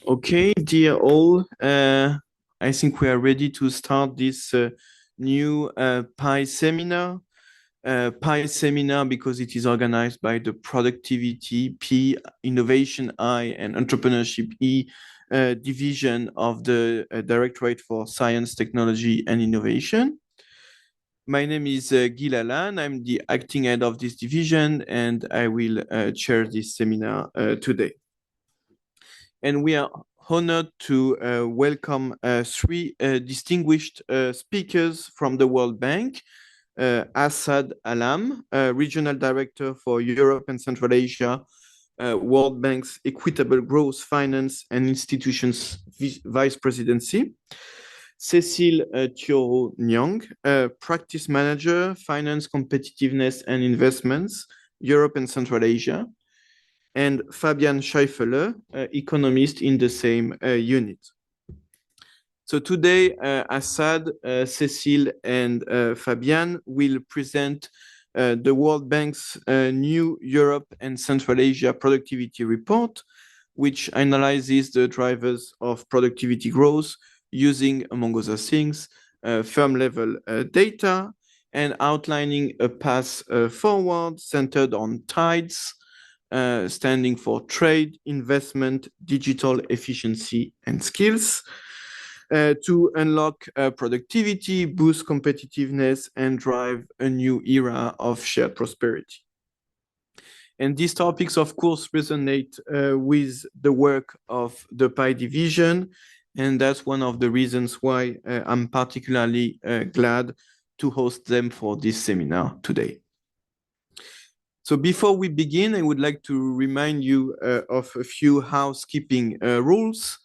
Okay, dear all, I think we are ready to start this new PI seminar. PI seminar because it is organized by the Productivity P, Innovation I, and Entrepreneurship E division of the Directorate for Science, Technology, and Innovation. My name is Guy Lalanne. I'm the acting head of this division, and I will chair this seminar today. And we are honored to welcome three distinguished speakers from the World Bank. Asad Alam, Regional Director for Europe and Central Asia, World Bank's Equitable Growth Finance and Institutions Vice Presidency. Cecile Thioro Niang, Practice Manager, Finance, Competitiveness and Investments, Europe and Central Asia. And Fabien Scheifele, economist in the same unit. So today, Asad, Cecile, and Fabien will present the World Bank's new Europe and Central Asia Productivity Report, which analyzes the drivers of productivity growth using, among other things, firm-level data and outlining a path forward centered on TIDES, standing for trade, investment, digital efficiency, and skills, to unlock productivity, boost competitiveness, and drive a new era of shared prosperity. And these topics, of course, resonate with the work of the PI division, and that's one of the reasons why I'm particularly glad to host them for this seminar today. So before we begin, I would like to remind you of a few housekeeping rules.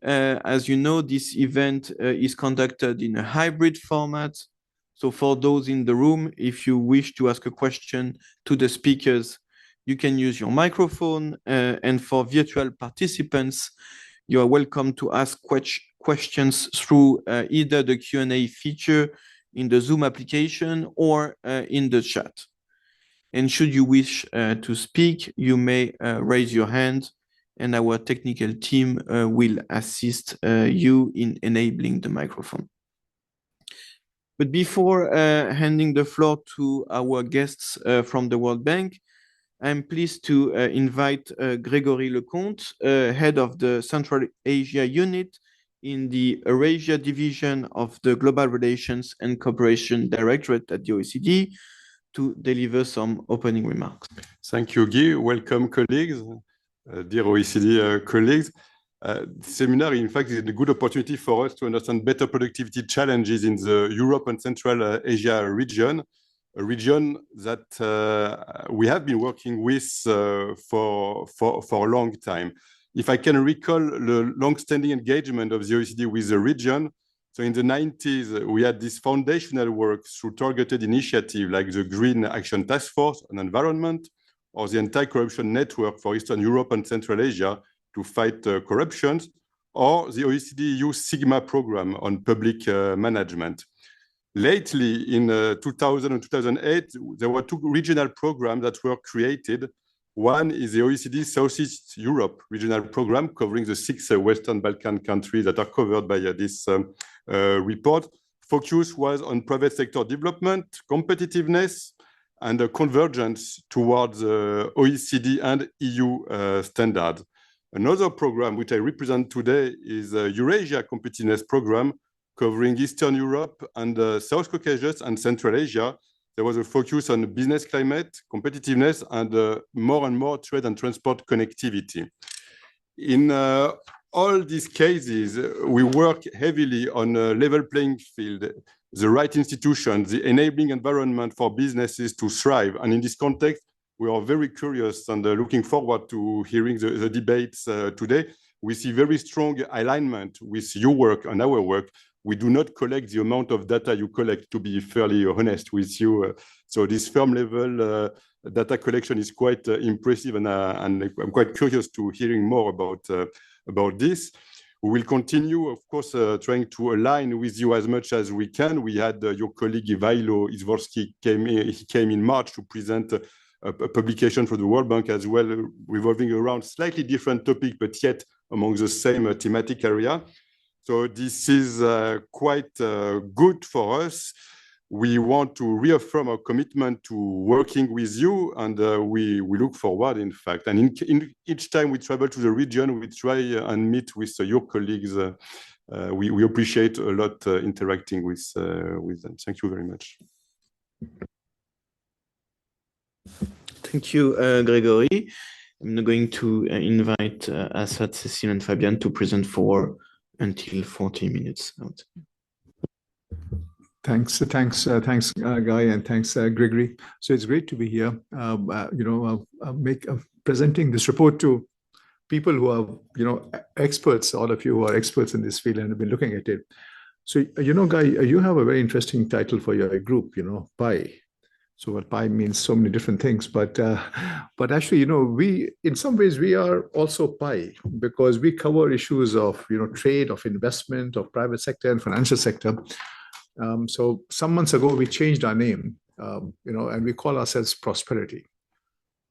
As you know, this event is conducted in a hybrid format. So for those in the room, if you wish to ask a question to the speakers, you can use your microphone. And for virtual participants, you are welcome to ask questions through either the Q&A feature in the Zoom application or in the chat. And should you wish to speak, you may raise your hand and our technical team will assist you in enabling the microphone. But before handing the floor to our guests from the World Bank, I'm pleased to invite Grégory Lecomte, head of the Central Asia unit in the Eurasia division of the Global Relations and Cooperation Directorate at the OECD, to deliver some opening remarks. Thank you, Guy. Welcome, colleagues, dear OECD colleagues. The seminar, in fact, is a good opportunity for us to understand better productivity challenges in the Europe and Central Asia region, a region that we have been working with for a long time. If I can recall the long-standing engagement of the OECD with the region, so in the 90s, we had this foundational work through targeted initiatives like the Green Action Task Force on Environment or the Anti-Corruption Network for Eastern Europe and Central Asia to fight corruption, or the OECD EU Sigma program on public management. Lately, in 2000 and 2008, there were two regional programs that were created. One is the OECD Southeast Europe regional program, covering the 6 Western Balkan countries that are covered by this report. Focus was on private sector development, competitiveness, and a convergence towards OECD and EU standards. Another program which I represent today is a Eurasia Competitiveness Program, covering Eastern Europe and South Caucasus and Central Asia. There was a focus on business climate, competitiveness, and more trade and transport connectivity. In all these cases, we work heavily on a level playing field, the right institutions, the enabling environment for businesses to thrive. And in this context, we are very curious and looking forward to hearing the debates today. We see very strong alignment with your work and our work. We do not collect the amount of data you collect, to be fairly honest with you. So this firm level data collection is quite impressive, and I'm quite curious to hearing more about this. We will continue, of course, trying to align with you as much as we can. We had your colleague Ivailo Izvorski came in March to present a publication for the World Bank as well, revolving around slightly different topic, but yet among the same thematic area. So this is quite good for us. We want to reaffirm our commitment to working with you, and we look forward, in fact. And in each time we travel to the region, we try and meet with your colleagues. We appreciate a lot interacting with them. Thank you very much. Thank you, Grégory. I'm now going to invite Asad, Cecile, and Fabien to present for until 40 minutes. Thanks, Guy, and thanks, Gregory. So it's great to be here. Presenting this report to people who are, experts. All of you who are experts in this field and have been looking at it. So, Guy, you have a very interesting title for your group. PI. So, what PI means so many different things, but actually, we in some ways we are also PI because we cover issues of trade, of investment, of private sector and financial sector. So some months ago, we changed our name, and we call ourselves Prosperity.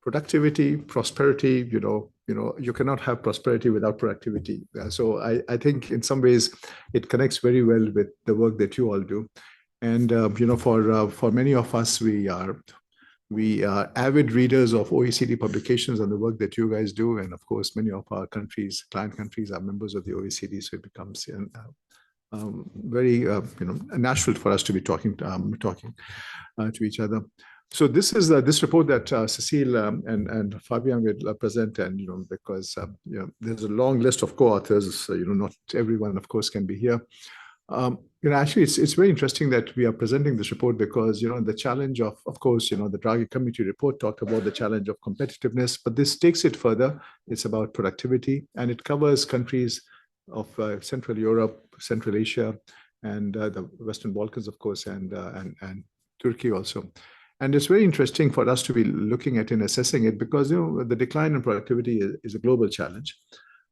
Productivity, prosperity, you cannot have prosperity without productivity. So I think in some ways it connects very well with the work that you all do. And, for many of us, we are avid readers of OECD publications and the work that you guys do. And of course, many of our client countries are members of the OECD. So it becomes very natural for us to be talking to each other. So this is this report that Cecile and Fabien will present, and because there's a long list of co-authors, not everyone of course can be here. Actually it's very interesting that we are presenting this report because the challenge of course the Draghi Committee report talked about the challenge of competitiveness, but this takes it further. It's about productivity, and it covers countries of Central Europe, Central Asia, and the Western Balkans, of course, and Turkey also. And it's very interesting for us to be looking at and assessing it because the decline in productivity is a global challenge,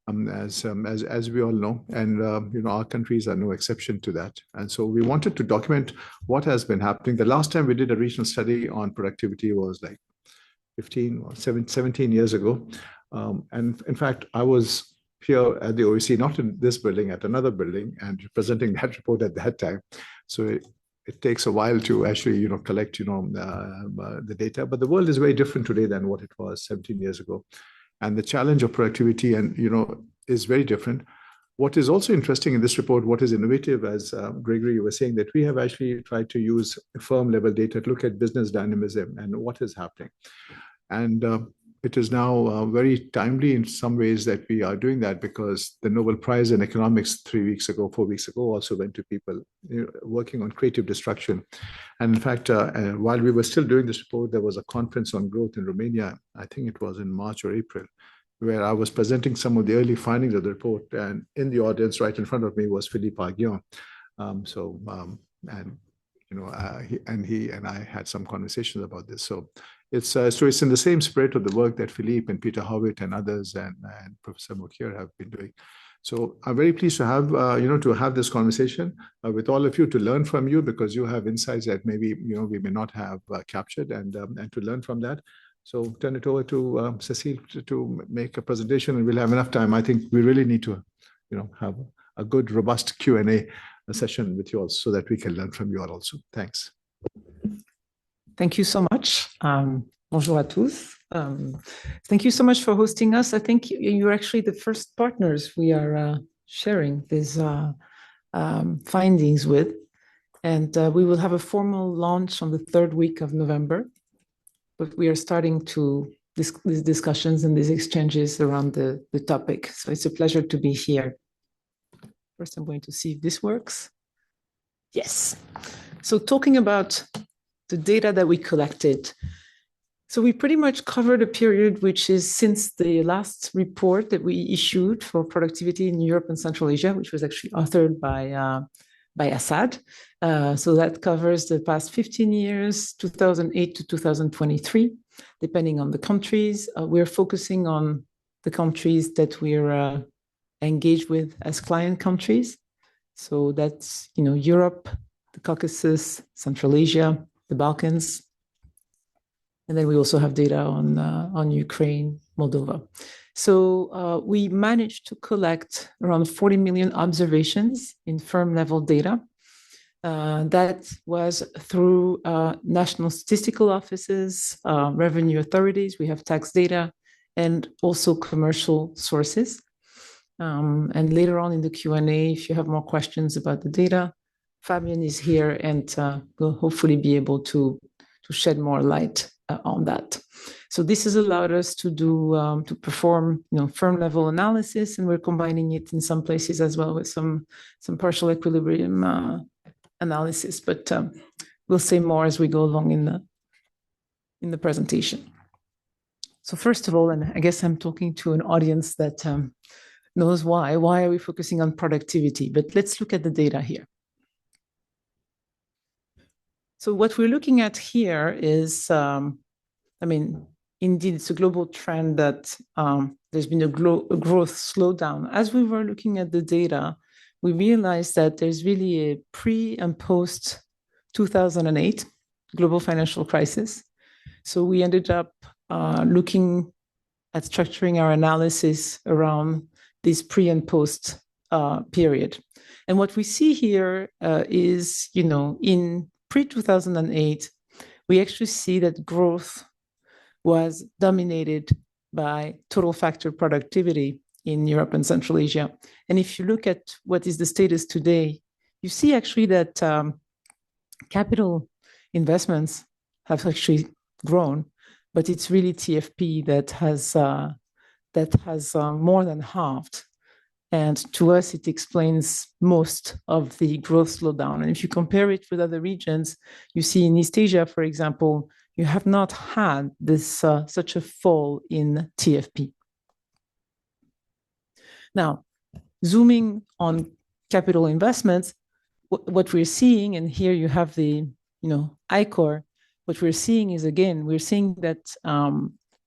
as we all know, and our countries are no exception to that. And so we wanted to document what has been happening. The last time we did a regional study on productivity was like 15 or 17 years ago, and in fact, I was here at the OECD, not in this building, at another building, and presenting that report at that time. So it takes a while to actually, collect, the data. But the world is very different today than what it was 17 years ago, and the challenge of productivity is very different. What is also interesting in this report, what is innovative, as Gregory was saying, that we have actually tried to use firm level data to look at business dynamism and what is happening, and it is now very timely in some ways that we are doing that because the Nobel Prize in Economics 4 weeks ago also went to people working on creative destruction. And in fact, while we were still doing this report, there was a conference on growth in Romania. I think it was in March or April, where I was presenting some of the early findings of the report. And in the audience right in front of me was Philippe Arguin. He and I had some conversations about this. So it's in the same spirit of the work that Philippe and Peter Howitt and others and Professor Moukir have been doing. So I'm very pleased to have this conversation with all of you, to learn from you, because you have insights that maybe we may not have captured, and to learn from that. So turn it over to Cecile to make a presentation, and we'll have enough time. I think we really need to have a good, robust Q&A session with you all so that we can learn from you all also. Thanks. Thank you so much. Bonjour à tous. Thank you so much for hosting us. I think you're actually the first partners we are sharing these findings with. And we will have a formal launch on the 3rd week of November. But we are starting these discussions and these exchanges around the topic. So it's a pleasure to be here. First, I'm going to see if this works. Yes. So talking about the data that we collected. So we pretty much covered a period which is since the last report that we issued for productivity in Europe and Central Asia, which was actually authored by Asad. So that covers the past 15 years, 2008 to 2023, depending on the countries. We're focusing on the countries that we're engaged with as client countries. So that's, Europe, the Caucasus, Central Asia, the Balkans. And then we also have data on Ukraine, Moldova. So we managed to collect around 40 million observations in firm level data. That was through national statistical offices, revenue authorities, we have tax data, and also commercial sources. And later on in the Q&A, if you have more questions about the data, Fabien is here and will hopefully be able to shed more light on that. So this has allowed us to do to perform firm level analysis, and we're combining it in some places as well with some partial equilibrium analysis. But we'll say more as we go along in the presentation. So first of all, and I guess I'm talking to an audience that knows why are we focusing on productivity? But let's look at the data here. So what we're looking at here is, indeed, it's a global trend that there's been a growth slowdown. As we were looking at the data, we realized that there's really a pre and post 2008 global financial crisis. So we ended up looking at structuring our analysis around this pre and post period. And what we see here is, in pre-2008, we actually see that growth was dominated by total factor productivity in Europe and Central Asia. And if you look at what is the status today, you see actually that capital investments have actually grown, but it's really TFP that has more than halved. And to us, it explains most of the growth slowdown. And if you compare it with other regions, you see in East Asia, for example, you have not had this such a fall in TFP. Now, zooming on capital investments, what we're seeing, and here you have the ICOR, what we're seeing is, again, we're seeing that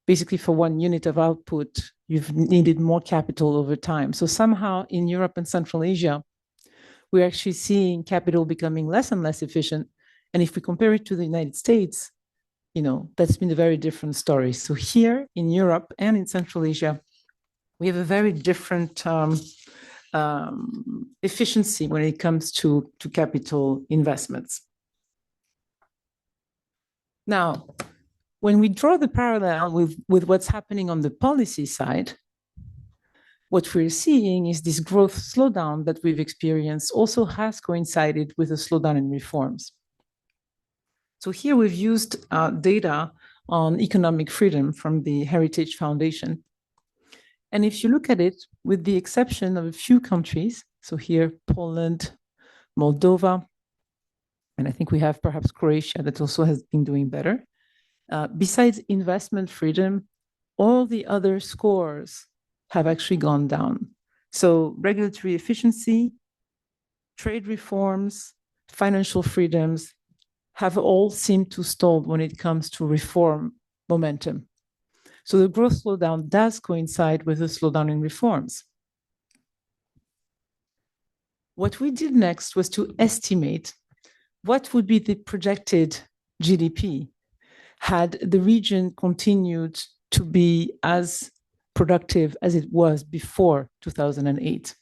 basically for 1 unit of output, you've needed more capital over time. So somehow in Europe and Central Asia, we're actually seeing capital becoming less and less efficient. And if we compare it to the United States, that's been a very different story. So here in Europe and in Central Asia, we have a very different efficiency when it comes to capital investments. Now, when we draw the parallel with what's happening on the policy side, what we're seeing is this growth slowdown that we've experienced also has coincided with a slowdown in reforms. So here we've used data on economic freedom from the Heritage Foundation. And if you look at it, with the exception of a few countries, so here Poland, Moldova, and I think we have perhaps Croatia that also has been doing better. Besides investment freedom, all the other scores have actually gone down. So regulatory efficiency, trade reforms, financial freedoms have all seemed to stall when it comes to reform momentum. So the growth slowdown does coincide with a slowdown in reforms. What we did next was to estimate what would be the projected GDP had the region continued to be as productive as it was before 2008.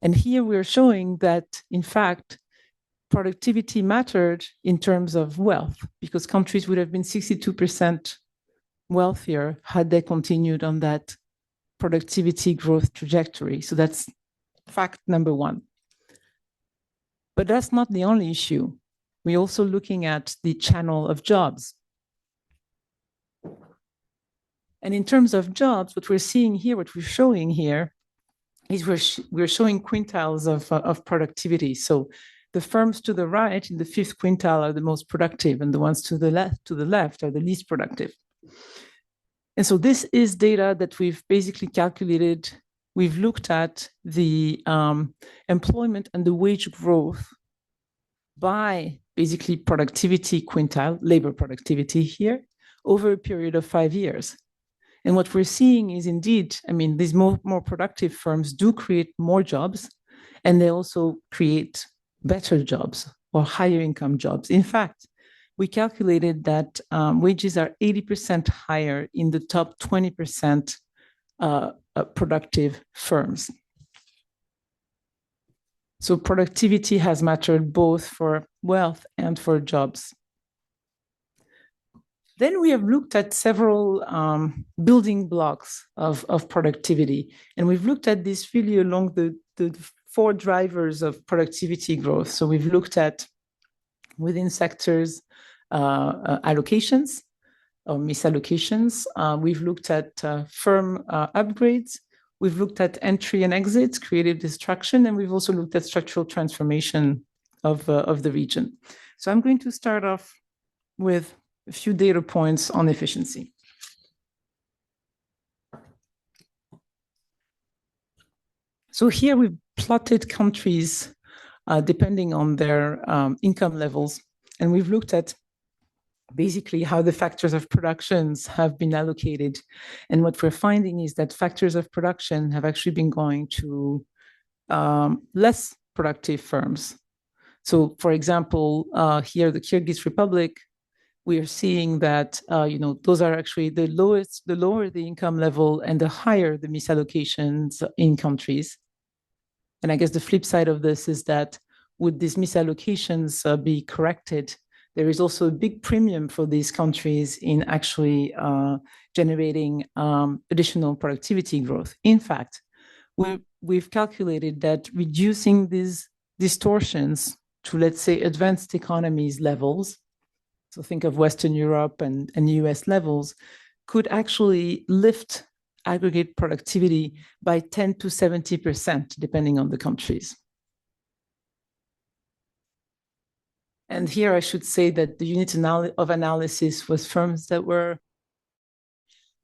And here we're showing that, in fact, productivity mattered in terms of wealth, because countries would have been 62% wealthier had they continued on that productivity growth trajectory. So that's fact number one. But that's not the only issue. We're also looking at the channel of jobs. And in terms of jobs, what we're seeing here, what we're showing here, is we're showing quintiles of productivity. So the firms to the right in the fifth quintile are the most productive, and the ones to the left are the least productive. And so this is data that we've basically calculated. We've looked at the employment and the wage growth by basically productivity quintile, labor productivity here, over a period of 5 years. And what we're seeing is indeed, these more productive firms do create more jobs, and they also create better jobs or higher income jobs. In fact, we calculated that wages are 80% higher in the top 20% productive firms. So productivity has mattered both for wealth and for jobs. Then we have looked at several building blocks of productivity, and we've looked at this really along the 4 drivers of productivity growth. So we've looked at within sectors allocations or misallocations. We've looked at firm upgrades. We've looked at entry and exits, creative destruction, and we've also looked at structural transformation of the region. So I'm going to start off with a few data points on efficiency. So here we've plotted countries depending on their income levels, and we've looked at basically how the factors of productions have been allocated. And what we're finding is that factors of production have actually been going to less productive firms. So for example, here, the Kyrgyz Republic, we are seeing that those are actually the lower the income level and the higher the misallocations in countries. And I guess the flip side of this is that would these misallocations be corrected, there is also a big premium for these countries in actually generating additional productivity growth. In fact, we've calculated that reducing these distortions to, let's say, advanced economies levels, so think of Western Europe and US levels, could actually lift aggregate productivity by 10 to 70%, depending on the countries. And here I should say that the unit of analysis was firms that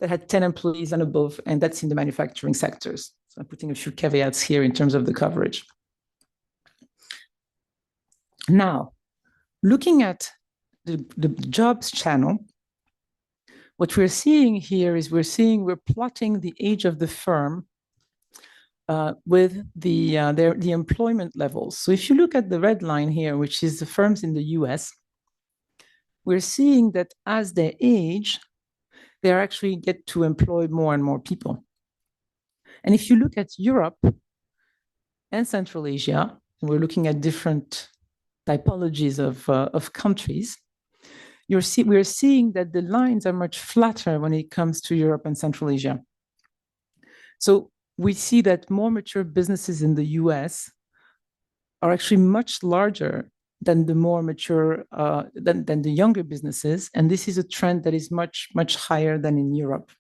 had 10 employees and above, and that's in the manufacturing sectors. So I'm putting a few caveats here in terms of the coverage. Now, looking at the jobs channel, what we're seeing here is we're plotting the age of the firm with the employment levels. So if you look at the red line here, which is the firms in the US, we're seeing that as they age, they actually get to employ more and more people. And if you look at Europe and Central Asia, and we're looking at different typologies of countries, we're seeing that the lines are much flatter when it comes to Europe and Central Asia. So we see that more mature businesses in the US are actually much larger than the more mature, than the younger businesses. And this is a trend that is much, much higher than in Europe.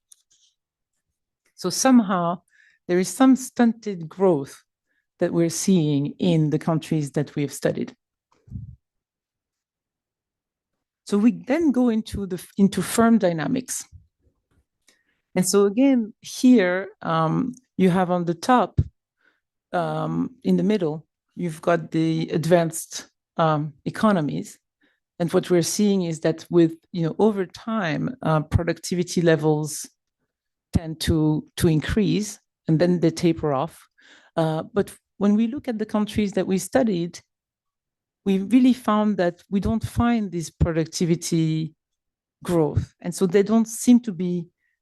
So somehow there is some stunted growth that we're seeing in the countries that we have studied. So we then go into firm dynamics. And so again, here you have on the top, in the middle, you've got the advanced economies. And what we're seeing is that with, over time, productivity levels tend to increase and then they taper off. But when we look at the countries that we studied, we really found that we don't find this productivity growth. And so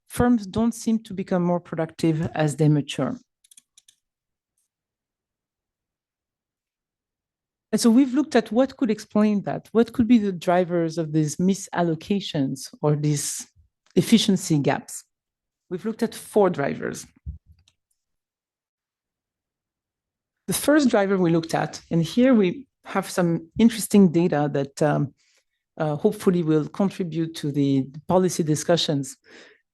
firms don't seem to become more productive as they mature. And so we've looked at what could explain that. What could be the drivers of these misallocations or these efficiency gaps? We've looked at 4 drivers. The first driver we looked at, and here we have some interesting data that hopefully will contribute to the policy discussions,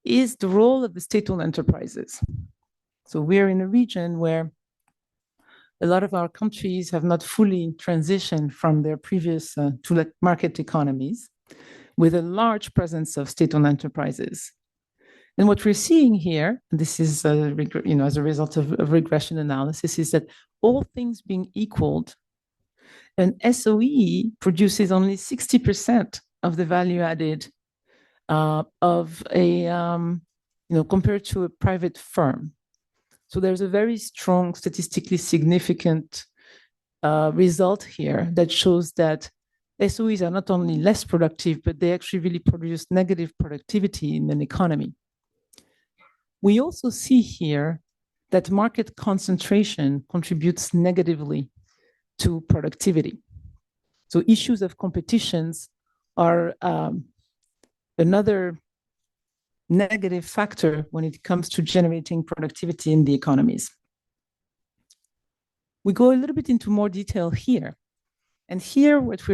is the role of the state-owned enterprises. So we're in a region where a lot of our countries have not fully transitioned from their previous to market economies, with a large presence of state-owned enterprises. And what we're seeing here, and this is as a result of regression analysis, is that all things being equaled, an SOE produces only 60% of the value added of a, compared to a private firm. So there's a very strong, statistically significant result here that shows that SOEs are not only less productive, but they actually really produce negative productivity in an economy. We also see here that market concentration contributes negatively to productivity. So issues of competitions are another negative factor when it comes to generating productivity in the economies. We go a little bit into more detail here. And here, what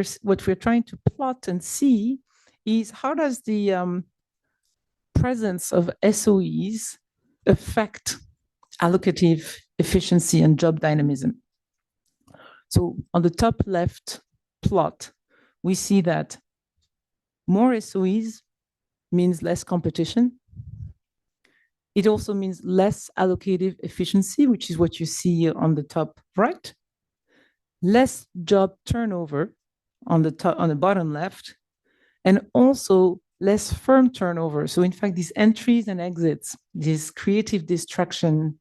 we're trying to plot and see is how does the presence of SOEs affect allocative efficiency and job dynamism. So on the top left plot, we see that more SOEs means less competition. It also means less allocative efficiency, which is what you see on the top right. Less job turnover on the bottom left, and also less firm turnover. So in fact, these entries and exits, this creative distraction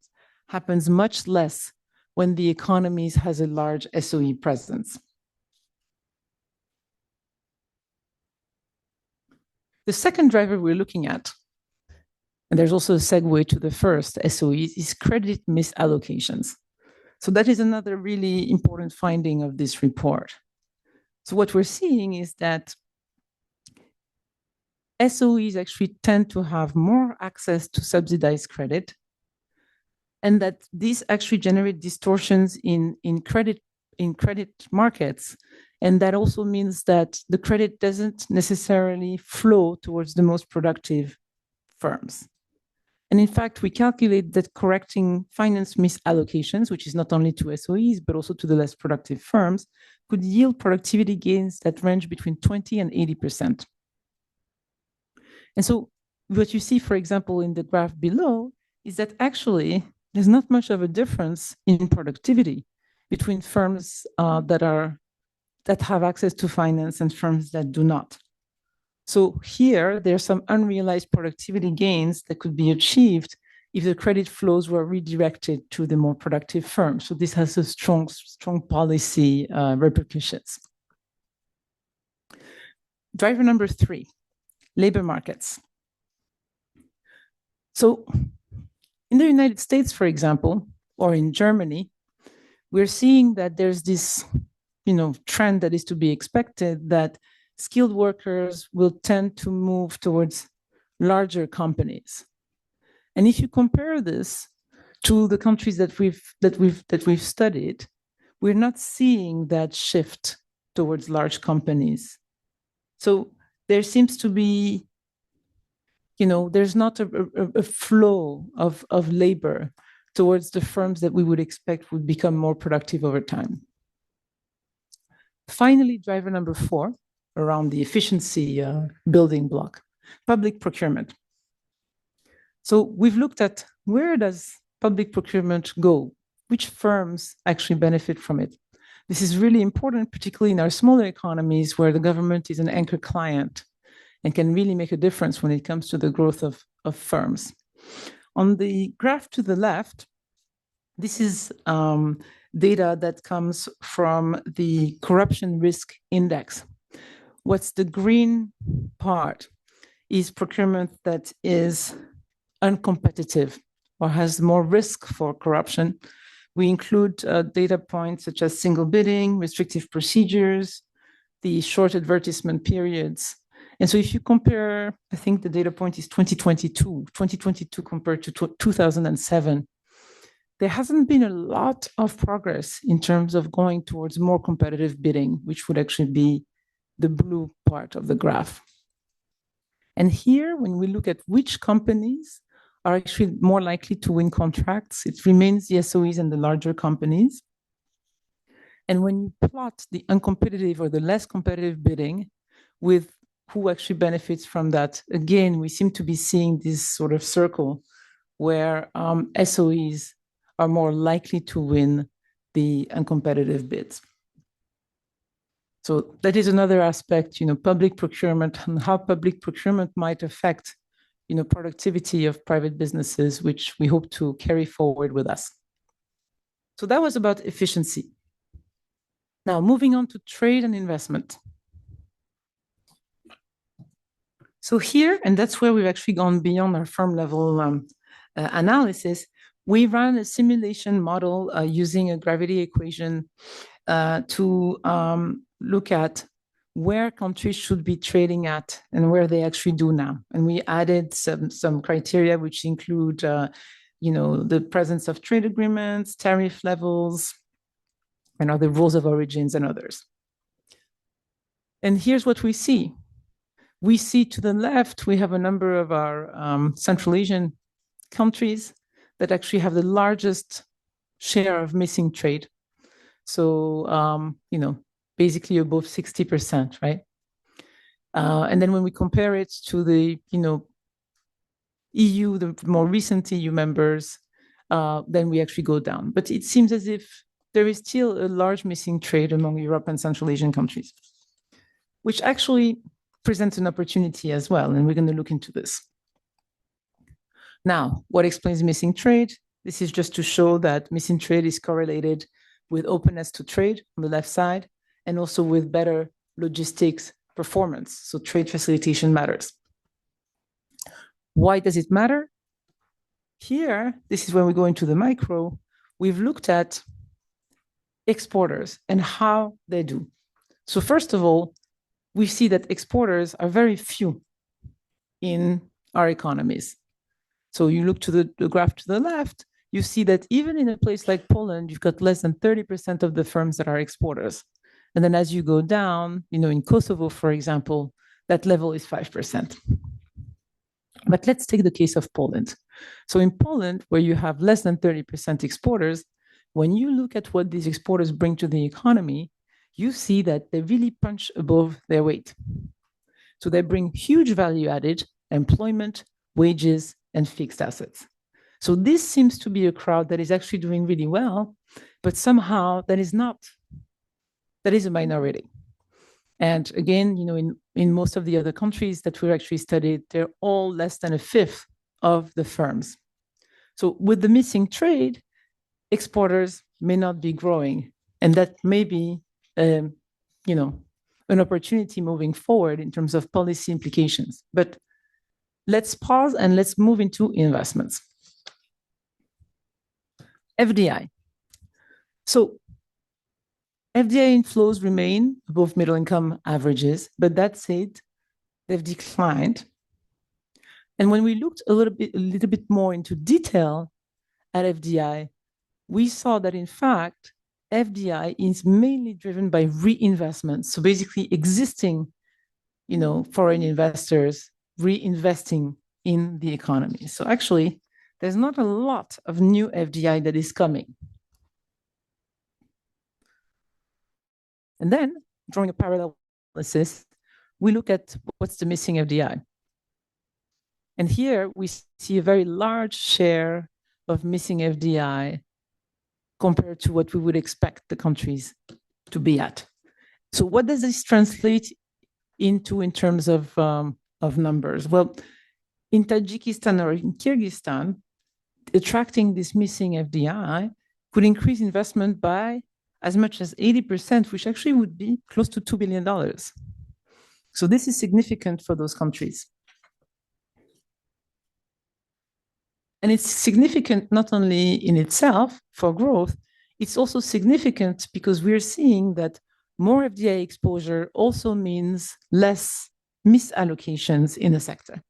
happens much less when the economies has a large SOE presence. The second driver we're looking at, and there's also a segue to the first, SOEs, is credit misallocations. So that is another really important finding of this report. So what we're seeing is that SOEs actually tend to have more access to subsidized credit, and that these actually generate distortions in credit markets. And that also means that the credit doesn't necessarily flow towards the most productive firms. And in fact, we calculate that correcting finance misallocations, which is not only to SOEs, but also to the less productive firms, could yield productivity gains that range between 20 and 80%. And so what you see, for example, in the graph below, is that actually there's not much of a difference in productivity between firms that have access to finance and firms that do not. So here, there's some unrealized productivity gains that could be achieved if the credit flows were redirected to the more productive firms. So this has a strong policy repercussions. Driver number 3, labor markets. So in the United States, for example, or in Germany, we're seeing that there's this trend that is to be expected, that skilled workers will tend to move towards larger companies. And if you compare this to the countries that we've studied, we're not seeing that shift towards large companies. So there seems to be, there's not a flow of labor towards the firms that we would expect would become more productive over time. Finally, driver number 4, around the efficiency building block, public procurement. So we've looked at where does public procurement go? Which firms actually benefit from it? This is really important, particularly in our smaller economies where the government is an anchor client and can really make a difference when it comes to the growth of firms. On the graph to the left, this is data that comes from the corruption risk index. What's the green part is procurement that is uncompetitive or has more risk for corruption. We include data points such as single bidding, restrictive procedures, the short advertisement periods. And so if you compare, I think the data point is 2022 compared to 2007, there hasn't been a lot of progress in terms of going towards more competitive bidding, which would actually be the blue part of the graph. And here, when we look at which companies are actually more likely to win contracts, it remains the SOEs and the larger companies. And when you plot the uncompetitive or the less competitive bidding with who actually benefits from that, again, we seem to be seeing this sort of circle where SOEs are more likely to win the uncompetitive bids. So that is another aspect, public procurement and how public procurement might affect, productivity of private businesses, which we hope to carry forward with us. So that was about efficiency. Now, moving on to trade and investment. So here, and that's where we've actually gone beyond our firm level analysis, we ran a simulation model using a gravity equation to look at where countries should be trading at and where they actually do now. And we added some criteria which include, the presence of trade agreements, tariff levels, and other rules of origins and others. And here's what we see. We see to the left, we have a number of our Central Asian countries that actually have the largest share of missing trade. So, basically above 60%, right? And then when we compare it to the, EU, the more recent EU members, then we actually go down. But it seems as if there is still a large missing trade among Europe and Central Asian countries, which actually presents an opportunity as well. And we're going to look into this. Now, what explains missing trade? This is just to show that missing trade is correlated with openness to trade on the left side, and also with better logistics performance. So trade facilitation matters. Why does it matter? Here, this is when we go into the micro, we've looked at exporters and how they do. So first of all, we see that exporters are very few in our economies. So you look to the graph to the left, you see that even in a place like Poland, you've got less than 30% of the firms that are exporters. And then as you go down, in Kosovo, for example, that level is 5%. But let's take the case of Poland. So in Poland, where you have less than 30% exporters, when you look at what these exporters bring to the economy, you see that they really punch above their weight. So they bring huge value added, employment, wages, and fixed assets. So this seems to be a crowd that is actually doing really well, but somehow that is not. That is a minority. And again, in most of the other countries that we've actually studied, they're all less than a fifth of the firms. So with the missing trade, exporters may not be growing, and that may be, an opportunity moving forward in terms of policy implications. But let's pause and let's move into investments. FDI. So FDI inflows remain above middle income averages, but that said, they've declined. And when we looked a little bit more into detail at FDI, we saw that in fact, FDI is mainly driven by reinvestment. So basically existing, foreign investors reinvesting in the economy. So actually, there's not a lot of new FDI that is coming. And then, drawing a parallel analysis, we look at what's the missing FDI. And here we see a very large share of missing FDI compared to what we would expect the countries to be at. So what does this translate into in terms of numbers? Well, in Tajikistan or in Kyrgyzstan, attracting this missing FDI could increase investment by as much as 80%, which actually would be close to $2 billion. So this is significant for those countries. And it's significant not only in itself for growth, it's also significant because we're seeing that more FDI exposure also means less misallocations in the sector.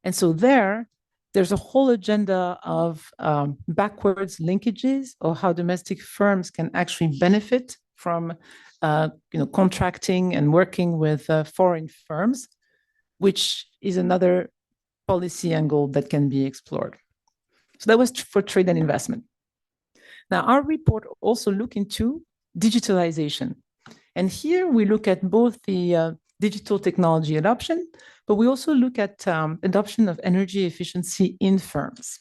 And so there's a whole agenda of backwards linkages or how domestic firms can actually benefit from contracting and working with foreign firms, which is another policy angle that can be explored. So that was for trade and investment. Now, our report also looked into digitalization. And here we look at both the digital technology adoption, but we also look at adoption of energy efficiency in firms.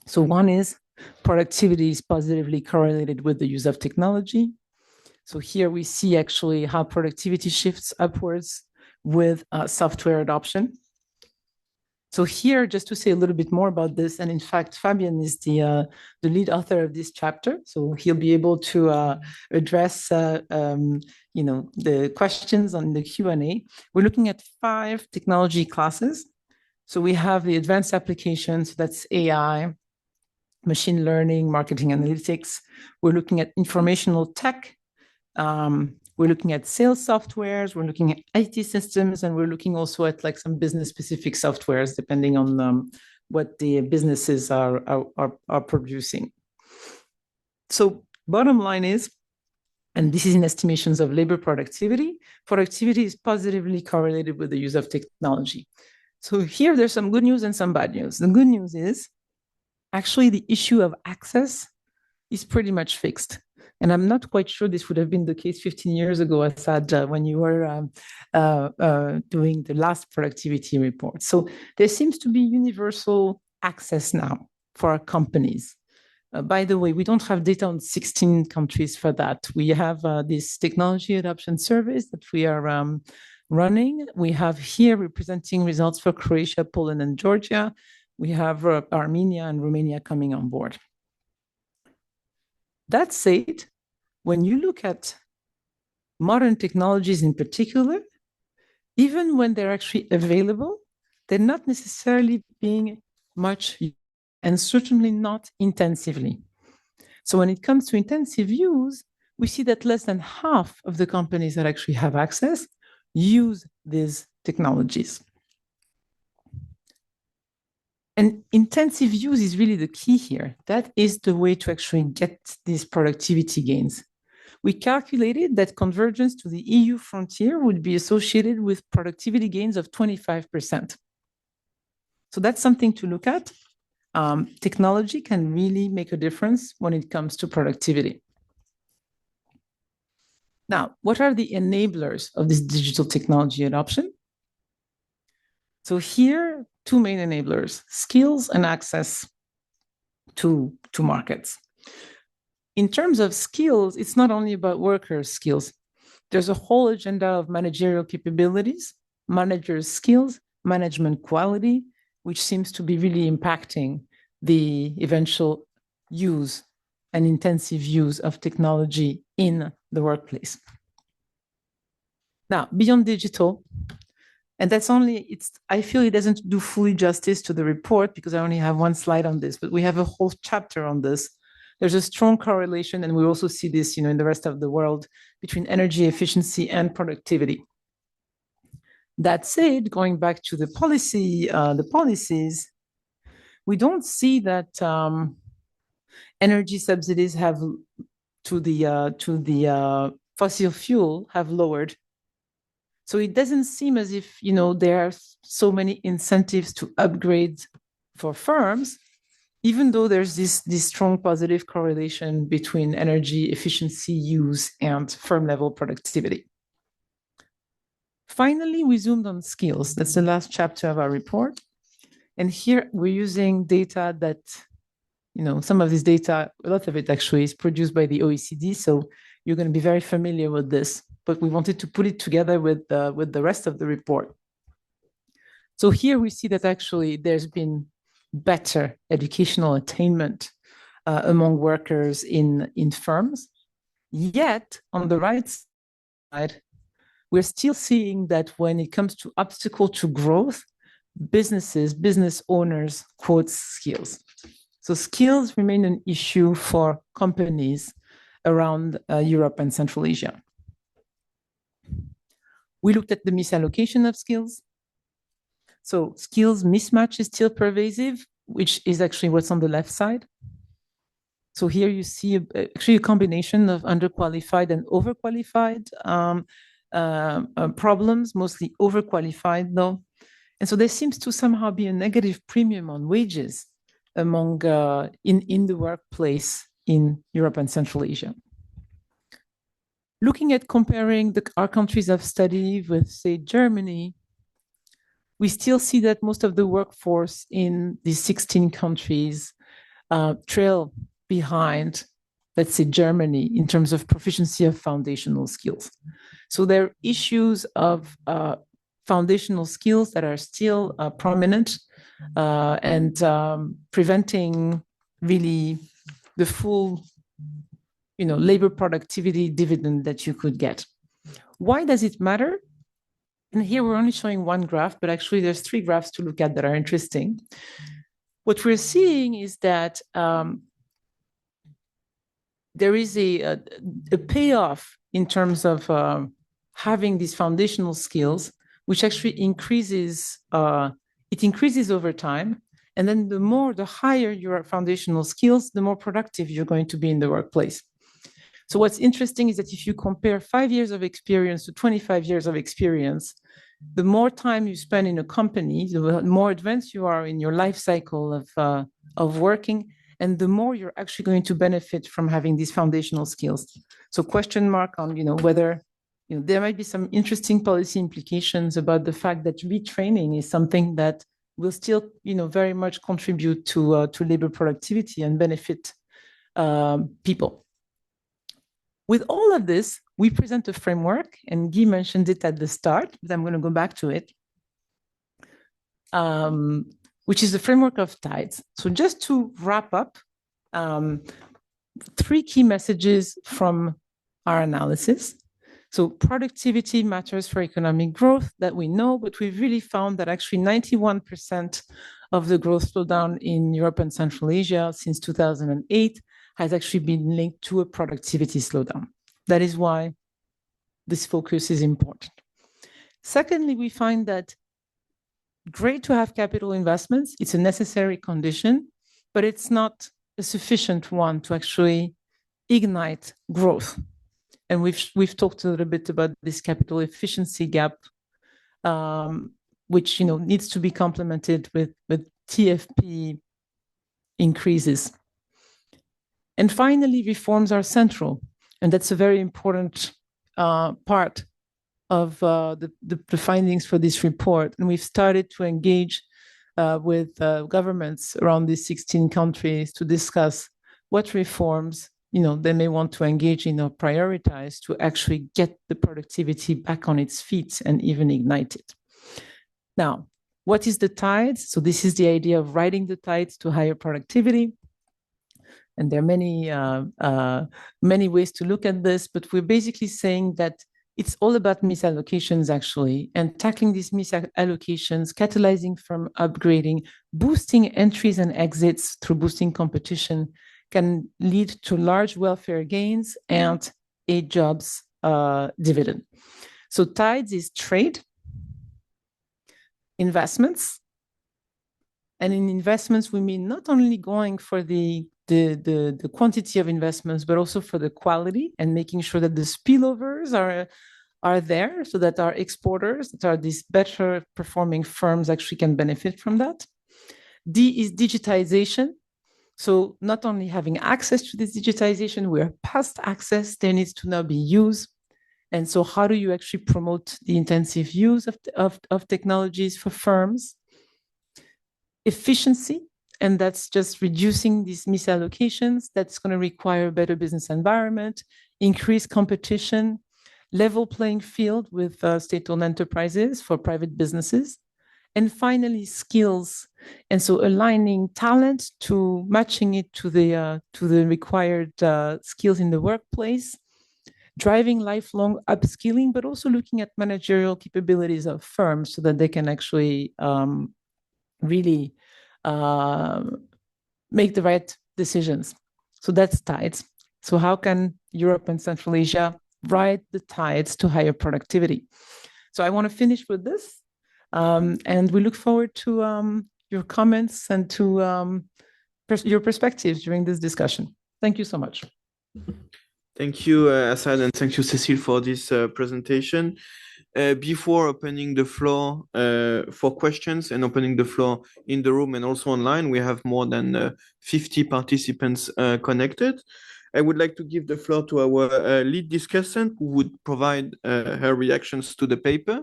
So one is productivity is positively correlated with the use of technology. So here we see actually how productivity shifts upwards with software adoption. So here, just to say a little bit more about this, and in fact, Fabien is the lead author of this chapter, so he'll be able to address the questions on the Q&A. We're looking at 5 technology classes. So we have the advanced applications, that's AI, machine learning, marketing analytics. We're looking at informational tech. We're looking at sales softwares, we're looking at IT systems, and we're looking also at like some business-specific softwares, depending on what the businesses are producing. So bottom line is, and this is in estimations of labor productivity, productivity is positively correlated with the use of technology. So here there's some good news and some bad news. The good news is, actually the issue of access is pretty much fixed. And I'm not quite sure this would have been the case 15 years ago, Asad, when you were doing the last productivity report. So there seems to be universal access now for our companies. By the way, we don't have data on 16 countries for that. We have this technology adoption surveys that we are running. We have here representing results for Croatia, Poland, and Georgia. We have Armenia and Romania coming on board. That said, when you look at modern technologies in particular, even when they're actually available, they're not necessarily being much used, and certainly not intensively. So when it comes to intensive use, we see that less than half of the companies that actually have access use these technologies. And intensive use is really the key here. That is the way to actually get these productivity gains. We calculated that convergence to the EU frontier would be associated with productivity gains of 25%. So that's something to look at. Technology can really make a difference when it comes to productivity. Now, what are the enablers of this digital technology adoption? So here, 2 main enablers, skills and access to markets. In terms of skills, it's not only about workers' skills. There's a whole agenda of managerial capabilities, managers' skills, management quality, which seems to be really impacting the eventual use and intensive use of technology in the workplace. Now, beyond digital, and that's only, I feel it doesn't do fully justice to the report because I only have 1 slide on this, but we have a whole chapter on this. There's a strong correlation, and we also see this, in the rest of the world, between energy efficiency and productivity. That said, going back to the policies, we don't see that energy subsidies have to the fossil fuel have lowered. So it doesn't seem as if, there are so many incentives to upgrade for firms, even though there's this strong positive correlation between energy efficiency use and firm level productivity. Finally, we zoomed on skills. That's the last chapter of our report. And here we're using data that, some of this data, a lot of it actually is produced by the OECD. So you're going to be very familiar with this, but we wanted to put it together with the rest of the report. So here we see that actually there's been better educational attainment among workers in firms. Yet, on the right side, we're still seeing that when it comes to obstacle to growth, business owners quote skills. So skills remain an issue for companies around Europe and Central Asia. We looked at the misallocation of skills. So skills mismatch is still pervasive, which is actually what's on the left side. So here you see actually a combination of underqualified and overqualified problems, mostly overqualified though. And so there seems to somehow be a negative premium on wages among in the workplace in Europe and Central Asia. Looking at comparing our countries of study with, say, Germany, we still see that most of the workforce in these 16 countries trail behind, let's say, Germany in terms of proficiency of foundational skills. So there are issues of foundational skills that are still prominent and preventing really the full, labor productivity dividend that you could get. Why does it matter? And here we're only showing one graph, but actually there's 3 graphs to look at that are interesting. What we're seeing is that there is a payoff in terms of having these foundational skills, which actually increases over time. And then the higher your foundational skills, the more productive you're going to be in the workplace. So what's interesting is that if you compare 5 years of experience to 25 years of experience, the more time you spend in a company, the more advanced you are in your life cycle of working, and the more you're actually going to benefit from having these foundational skills. So question mark on, whether, there might be some interesting policy implications about the fact that retraining is something that will still, very much contribute to labor productivity and benefit people. With all of this, we present a framework, and Guy mentioned it at the start, but I'm going to go back to it, which is the framework of TIDES. So just to wrap up, 3 key messages from our analysis. So productivity matters for economic growth, that we know, but we've really found that actually 91% of the growth slowdown in Europe and Central Asia since 2008 has actually been linked to a productivity slowdown. That is why this focus is important. Secondly, we find that great to have capital investments. It's a necessary condition, but it's not a sufficient one to actually ignite growth. And we've talked a little bit about this capital efficiency gap, which needs to be complemented with TFP increases. And finally, reforms are central, and that's a very important part of the findings for this report. And we've started to engage with governments around these 16 countries to discuss what reforms they may want to engage in or prioritize to actually get the productivity back on its feet and even ignite it. Now, what is the TIDES? So this is the idea of riding the tides to higher productivity. And there are many ways to look at this, but we're basically saying that it's all about misallocations, actually, and tackling these misallocations, catalyzing from upgrading, boosting entries and exits through boosting competition can lead to large welfare gains and a jobs dividend. So TIDES is trade, investments, and in investments, we mean not only going for the quantity of investments, but also for the quality and making sure that the spillovers are there so that our exporters, that are these better performing firms, actually can benefit from that. D is digitization. So not only having access to this digitization, we are past access, there needs to now be use. And so how do you actually promote the intensive use of technologies for firms? Efficiency, and that's just reducing these misallocations. That's going to require a better business environment, increased competition, level playing field with state-owned enterprises for private businesses. And finally, skills. And so aligning talent to matching it to the required skills in the workplace, driving lifelong upskilling, but also looking at managerial capabilities of firms so that they can actually really make the right decisions. So that's TIDES. So how can Europe and Central Asia ride the tides to higher productivity? So I want to finish with this. And we look forward to your comments and to your perspectives during this discussion. Thank you so much. Thank you, Asad, and thank you, Cecile, for this presentation. Before opening the floor for questions and opening the floor in the room and also online, we have more than 50 participants connected. I would like to give the floor to our lead discussant who would provide her reactions to the paper.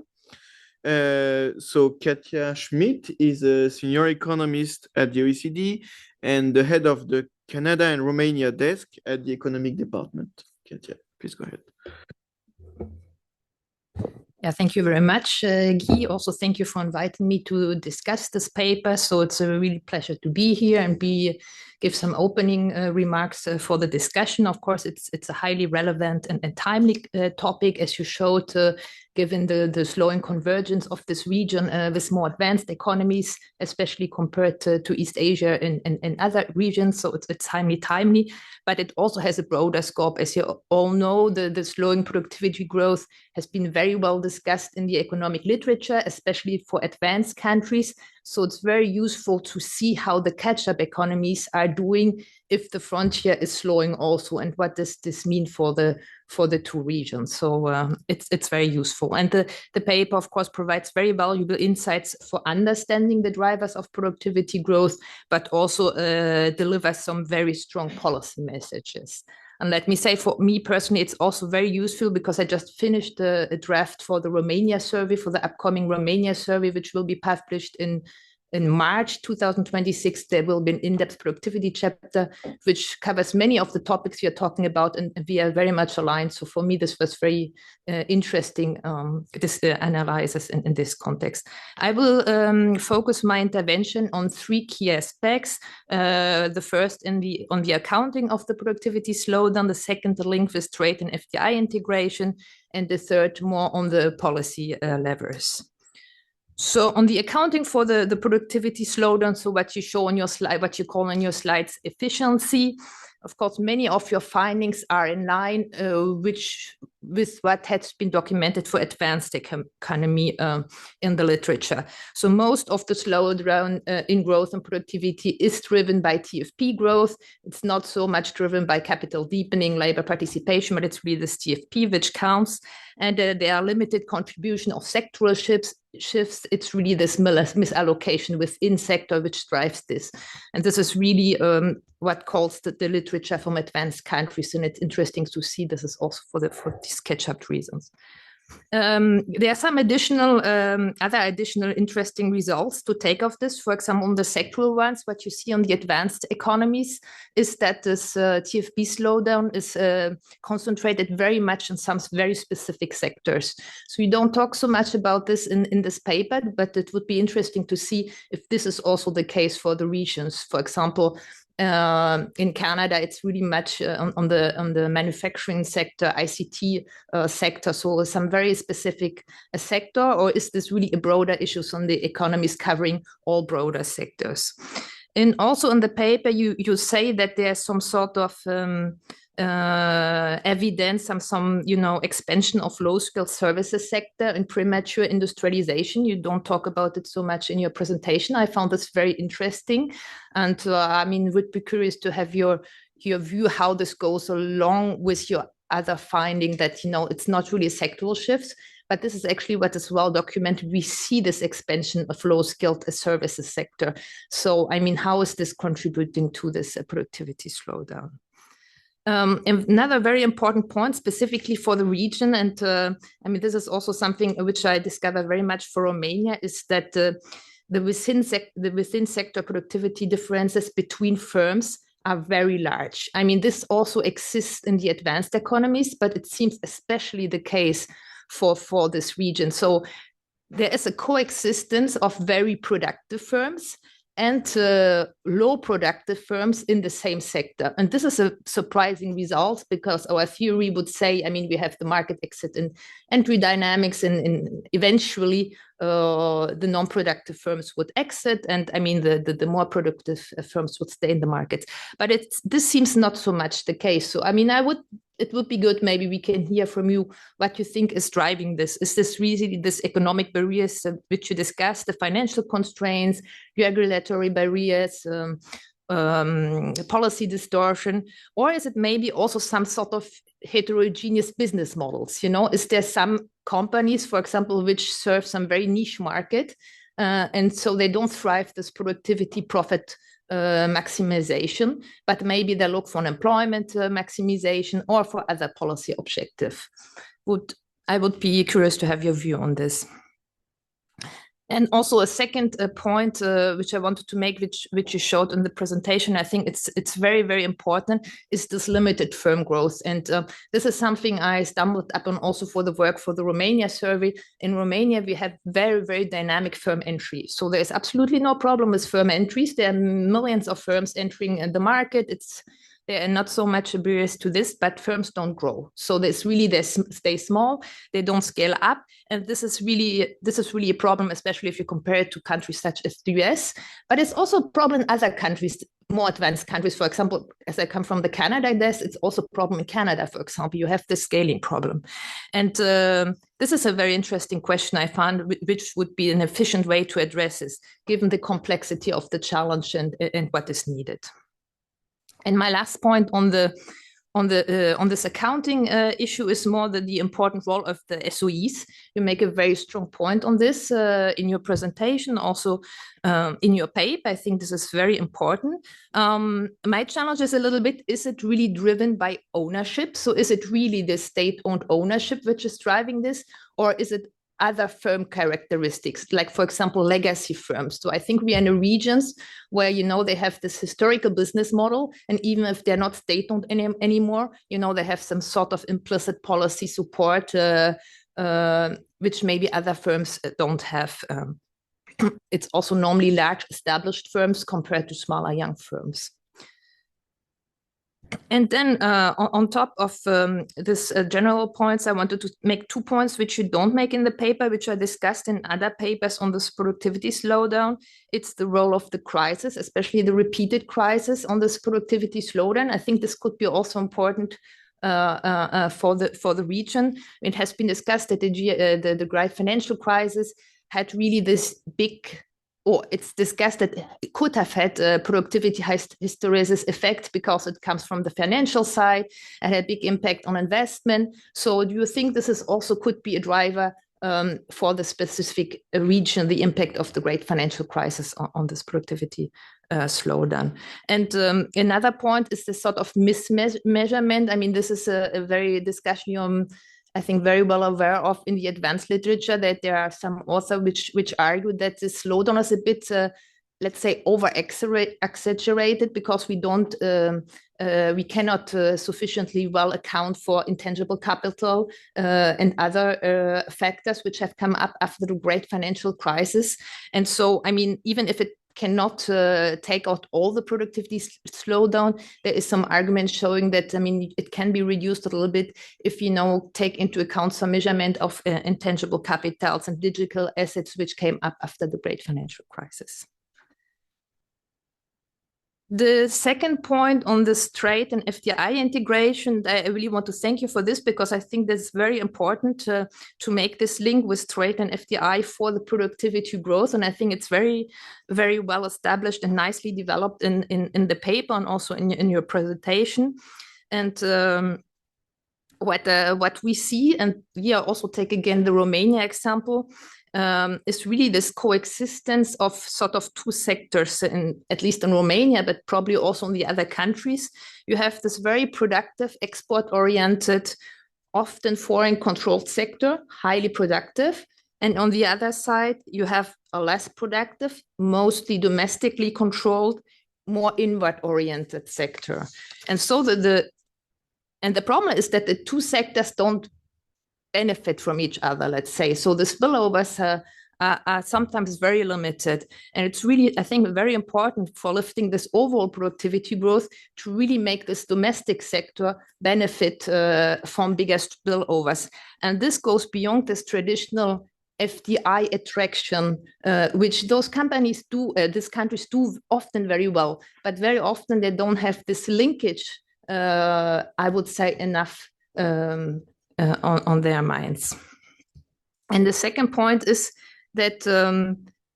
So Katja Schmidt is a senior economist at the OECD and the head of the Canada and Romania desk at the economic department. Katja, please go ahead. Yeah, thank you very much, Guy. Also, thank you for inviting me to discuss this paper. So it's a really pleasure to be here and give some opening remarks for the discussion. Of course, it's a highly relevant and timely topic, as you showed, given the slowing convergence of this region with more advanced economies, especially compared to East Asia and other regions. So it's timely, but it also has a broader scope. As you all know, the slowing productivity growth has been very well discussed in the economic literature, especially for advanced countries. So it's very useful to see how the catch-up economies are doing if the frontier is slowing also, and what does this mean for the two regions. So it's very useful. And the paper, of course, provides very valuable insights for understanding the drivers of productivity growth, but also delivers some very strong policy messages. And let me say, for me personally, it's also very useful because I just finished a draft for the Romania survey, for the upcoming Romania survey, which will be published in March 2026. There will be an in-depth productivity chapter, which covers many of the topics we are talking about, and we are very much aligned. So for me, this was very interesting, this analysis in this context. I will focus my intervention on three key aspects. The first on the accounting of the productivity slowdown, the second, the link with trade and FDI integration, and the third, more on the policy levers. So on the accounting for the productivity slowdown, so what you show on your slide, what you call on your slides efficiency, of course, many of your findings are in line with what has been documented for advanced economy in the literature. So most of the slowdown in growth and productivity is driven by TFP growth. It's not so much driven by capital deepening, labor participation, but it's really this TFP which counts. And there are limited contribution of sectoral shifts. It's really this misallocation within sector which drives this. And this is really what calls the literature from advanced countries. And it's interesting to see this is also for these catch-up reasons. There are some other additional interesting results to take of this. For example, on the sectoral ones, what you see on the advanced economies is that this TFP slowdown is concentrated very much in some very specific sectors. So we don't talk so much about this in this paper, but it would be interesting to see if this is also the case for the regions. For example, in Canada, it's really much on the manufacturing sector, ICT sector, so some very specific sector, or is this really a broader issue on the economies covering all broader sectors? And also in the paper, you say that there's some sort of evidence, some expansion of low-skilled services sector and premature industrialization. You don't talk about it so much in your presentation. I found this very interesting, and would be curious to have your view how this goes along with your other finding that it's not really a sectoral shift, but this is actually what is well documented. We see this expansion of low-skilled services sector. So how is this contributing to this productivity slowdown? Another very important point specifically for the region, and this is also something which I discovered very much for Romania, is that the within sector productivity differences between firms are very large. This also exists in the advanced economies, but it seems especially the case for this region. So there is a coexistence of very productive firms and low productive firms in the same sector. And this is a surprising result, because our theory would say, we have the market exit and entry dynamics, and eventually the non-productive firms would exit, and the more productive firms would stay in the market. But this seems not so much the case. So it would be good, maybe we can hear from you what you think is driving this. Is this really this economic barriers which you discussed, the financial constraints, regulatory barriers, policy distortion, or is it maybe also some sort of heterogeneous business models? Is there some companies, for example, which serve some very niche market, and so they don't thrive this productivity profit maximization, but maybe they look for employment maximization or for other policy objective? I would be curious to have your view on this. And also a second point which I wanted to make, which you showed in the presentation, I think it's very, very important, is this limited firm growth. And this is something I stumbled upon also for the work for the Romania survey. In Romania, we have very, very dynamic firm entry. So there's absolutely no problem with firm entries. There are millions of firms entering the market. There are not so much barriers to this, but firms don't grow. So they stay small, they don't scale up. And this is really a problem, especially if you compare it to countries such as the US. But it's also a problem in other countries, more advanced countries. For example, as I come from the Canada desk, it's also a problem in Canada, for example. You have the scaling problem. And this is a very interesting question I found, which would be an efficient way to address this, given the complexity of the challenge and what is needed. And my last point on this accounting issue is more the important role of the SOEs. You make a very strong point on this in your presentation, also in your paper. I think this is very important. My challenge is a little bit, is it really driven by ownership? So is it really the state-owned ownership which is driving this, or is it other firm characteristics, like, for example, legacy firms? So I think we are in regions where, they have this historical business model, and even if they're not state-owned anymore, they have some sort of implicit policy support, which maybe other firms don't have. It's also normally large established firms compared to smaller young firms. And then on top of this general points, I wanted to make 2 points which you don't make in the paper, which are discussed in other papers on this productivity slowdown. It's the role of the crisis, especially the repeated crisis on this productivity slowdown. I think this could be also important for the region. It has been discussed that the great financial crisis had really this big, or it's discussed that it could have had productivity hysteresis effect because it comes from the financial side and had a big impact on investment. So do you think this is also could be a driver for the specific region, the impact of the great financial crisis on this productivity slowdown? And another point is this sort of mismeasurement. I mean, this is a very discussion I think very well aware of in the advanced literature, that there are some authors which argue that this slowdown is a bit, let's say, over-exaggerated, because we cannot sufficiently well account for intangible capital and other factors which have come up after the great financial crisis. And so, I mean, even if it cannot take out all the productivity slowdown, there is some argument showing that, I mean, it can be reduced a little bit if take into account some measurement of intangible capitals and digital assets which came up after the great financial crisis. The second point on this trade and FDI integration, I really want to thank you for this, because I think that's very important to make this link with trade and FDI for the productivity growth. And I think it's very, very well established and nicely developed in the paper and also in your presentation. And what we see, and also take again the Romania example, is really this coexistence of sort of two sectors, at least in Romania, but probably also in the other countries. You have this very productive, export-oriented, often foreign-controlled sector, highly productive. And on the other side, you have a less productive, mostly domestically controlled, more inward-oriented sector. And so the problem is that the two sectors don't benefit from each other, let's say. So the spillovers are sometimes very limited. And it's really, I think, very important for lifting this overall productivity growth to really make this domestic sector benefit from bigger spillovers. And this goes beyond this traditional FDI attraction, which those companies do, these countries do often very well, but very often they don't have this linkage, I would say, enough on their minds. And the second point is that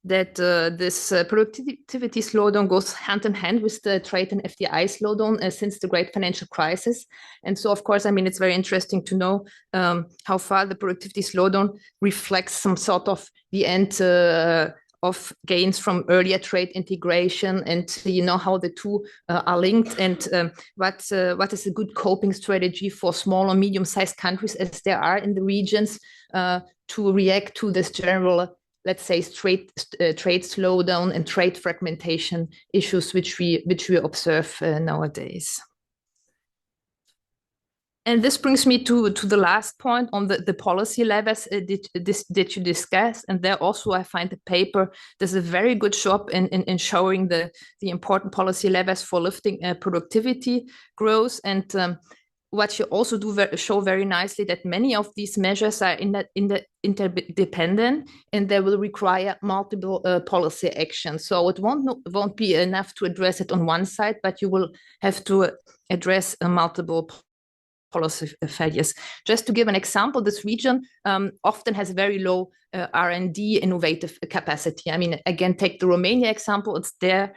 this productivity slowdown goes hand in hand with the trade and FDI slowdown since the great financial crisis. And so, of course, I mean, it's very interesting to know how far the productivity slowdown reflects some sort of the end of gains from earlier trade integration, and how the two are linked, and what is a good coping strategy for small or medium-sized countries, as there are in the regions, to react to this general, let's say, trade slowdown and trade fragmentation issues which we observe nowadays. And this brings me to the last point on the policy levels that you discussed. And there also I find the paper does a very good job in showing the important policy levels for lifting productivity growth. And what you also show very nicely that many of these measures are interdependent, and they will require multiple policy actions. So it won't be enough to address it on one side, but you will have to address multiple policy failures. Just to give an example, this region often has very low R&D innovative capacity. I mean, again, take the Romania example, it's there.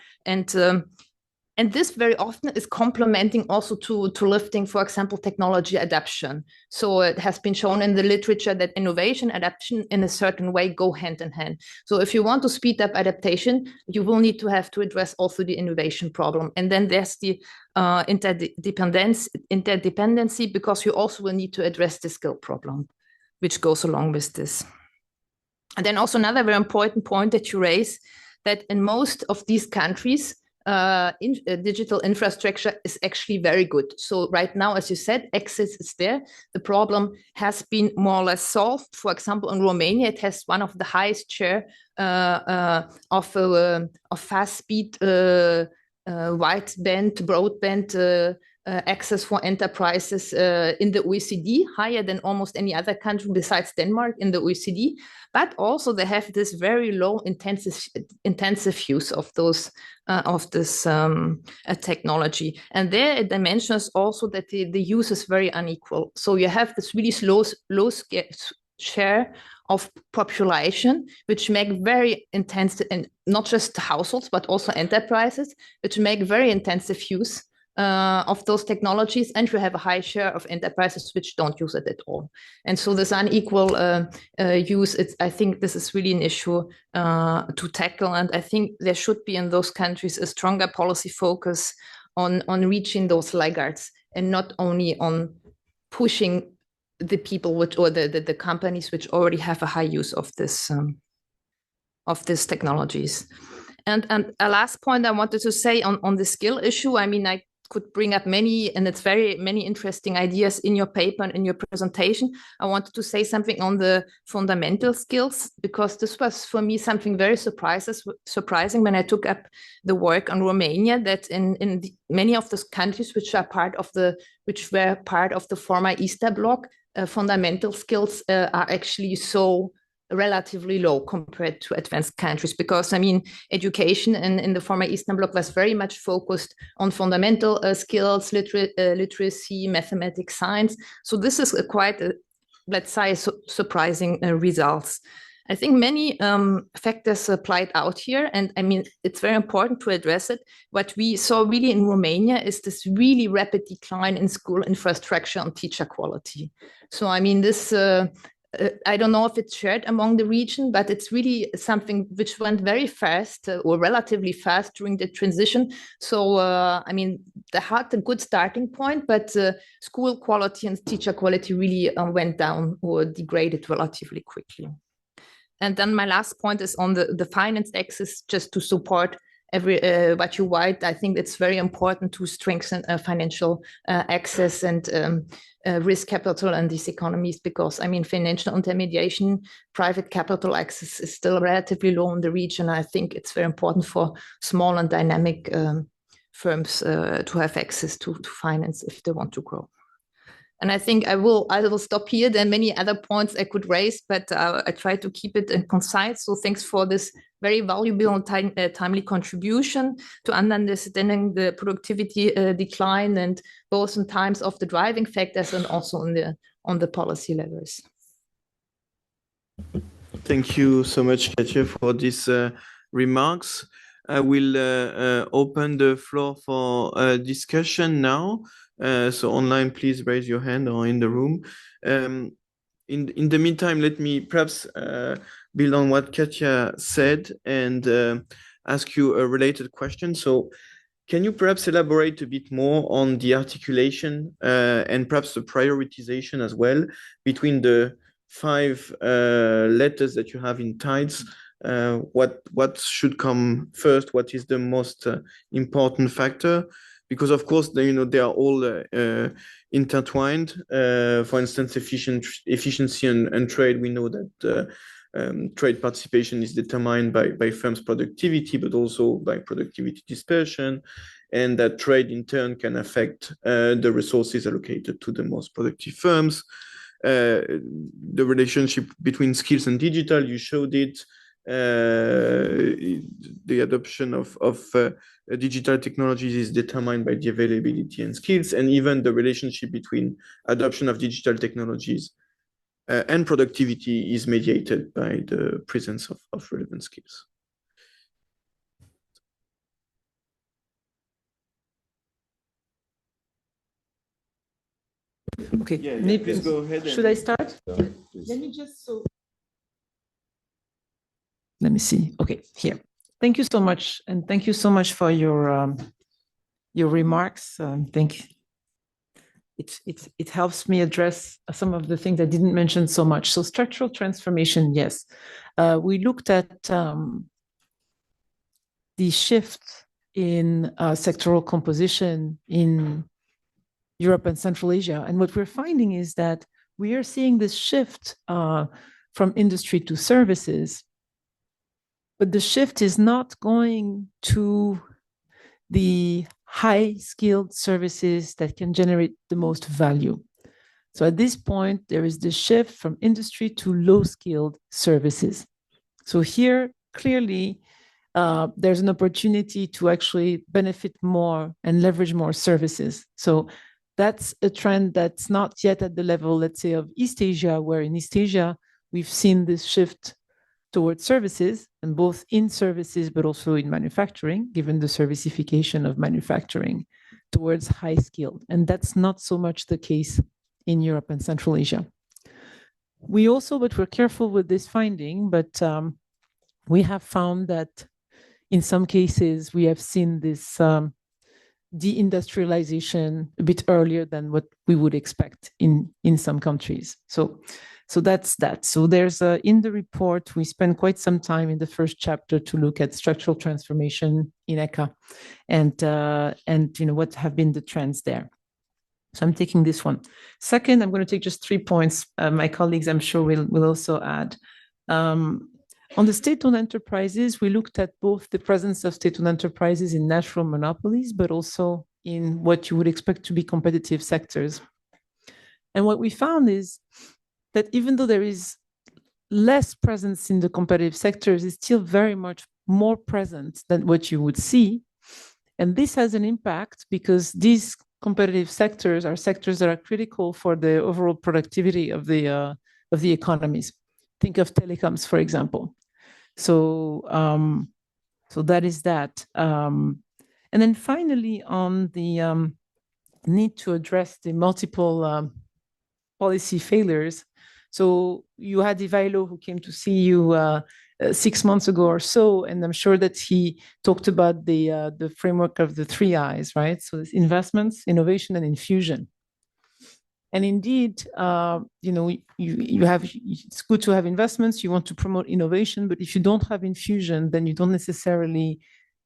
And this very often is complementing also to lifting, for example, technology adoption. So it has been shown in the literature that innovation adoption in a certain way go hand in hand. So if you want to speed up adaptation, you will need to have to address also the innovation problem. And then there's the interdependency, because you also will need to address the skill problem, which goes along with this. And then also another very important point that you raise, that in most of these countries, digital infrastructure is actually very good. So right now, as you said, access is there. The problem has been more or less solved. For example, in Romania, it has one of the highest share of fast speed wideband, broadband access for enterprises in the OECD, higher than almost any other country besides Denmark in the OECD. But also they have this very low intensive use of this technology. And there it mentions also that the use is very unequal. So you have this really low share of population, which make very intensive, and not just households, but also enterprises, which make very intensive use of those technologies, and you have a high share of enterprises which don't use it at all. And so this unequal use, I think this is really an issue to tackle. And I think there should be in those countries a stronger policy focus on reaching those laggards, and not only on pushing the people or the companies which already have a high use of these technologies. And a last point I wanted to say on the skill issue, I mean, I could bring up many interesting ideas in your paper and in your presentation. I wanted to say something on the fundamental skills, because this was for me something very surprising when I took up the work on Romania, that in many of those countries which were part of the former Eastern Bloc, fundamental skills are actually so relatively low compared to advanced countries, because I mean, education in the former Eastern Bloc was very much focused on fundamental skills, literacy, mathematics, science. So this is quite, let's say, surprising results. I think many factors applied out here, and I mean, it's very important to address it. What we saw really in Romania is this really rapid decline in school infrastructure and teacher quality. So I mean, this I don't know if it's shared among the region, but it's really something which went very fast or relatively fast during the transition. So, I mean, they had a good starting point, but school quality and teacher quality really went down or degraded relatively quickly. And then my last point is on the finance access, just to support what you write. I think it's very important to strengthen financial access and risk capital in these economies, because I mean, financial intermediation, private capital access is still relatively low in the region. I think it's very important for small and dynamic firms to have access to finance if they want to grow. And I think I will stop here. There are many other points I could raise, but I try to keep it concise. So thanks for this very valuable and timely contribution to understanding the productivity decline, and both in terms of the driving factors and also on the policy levels. Thank you so much, Katja, for these remarks. I will open the floor for discussion now. So online, please raise your hand, or in the room. In the meantime, let me perhaps build on what Katja said and ask you a related question. So can you perhaps elaborate a bit more on the articulation and perhaps the prioritization as well between the 5 letters that you have in TIDES, what should come first? What is the most important factor? Because of course, they are all intertwined. For instance, efficiency and trade. We know that trade participation is determined by firms' productivity, but also by productivity dispersion, and that trade in turn can affect the resources allocated to the most productive firms. The relationship between skills and digital, you showed it. The adoption of digital technologies is determined by the availability and skills, and even the relationship between adoption of digital technologies and productivity is mediated by the presence of relevant skills. Okay, Yeah, please go ahead. Should I start? Let me just let me see. Okay, here. Thank you so much, and thank you so much for your remarks. Think it helps me address some of the things I didn't mention so much. So structural transformation, yes. We looked at the shift in sectoral composition in Europe and Central Asia. And what we're finding is that we are seeing this shift from industry to services, but the shift is not going to the high-skilled services that can generate the most value. So at this point, there is the shift from industry to low-skilled services. So here, clearly, there's an opportunity to actually benefit more and leverage more services. So that's a trend that's not yet at the level, let's say, of East Asia, where in East Asia, we've seen this shift towards services, and both in services, but also in manufacturing, given the servicification of manufacturing towards high skilled. And that's not so much the case in Europe and Central Asia. We also, but we're careful with this finding, but we have found that in some cases, we have seen this deindustrialization a bit earlier than what we would expect in some countries. So that's that. So there's in the report, we spend quite some time in the first chapter to look at structural transformation in ECHA and what have been the trends there. So I'm taking this one. Second, I'm going to take just 3 points. My colleagues, I'm sure, will also add. On the state-owned enterprises, we looked at both the presence of state-owned enterprises in natural monopolies, but also in what you would expect to be competitive sectors. And what we found is that even though there is less presence in the competitive sectors, it's still very much more present than what you would see. And this has an impact because these competitive sectors are sectors that are critical for the overall productivity of the economies. Think of telecoms, for example. So that is that. And then finally, on the need to address the multiple policy failures. So you had Ivailo who came to see you 6 months ago or so, and I'm sure that he talked about the framework of the 3 I's, right? So it's investments, innovation, and infusion. And indeed, you have, it's good to have investments. You want to promote innovation, but if you don't have infusion, then you don't necessarily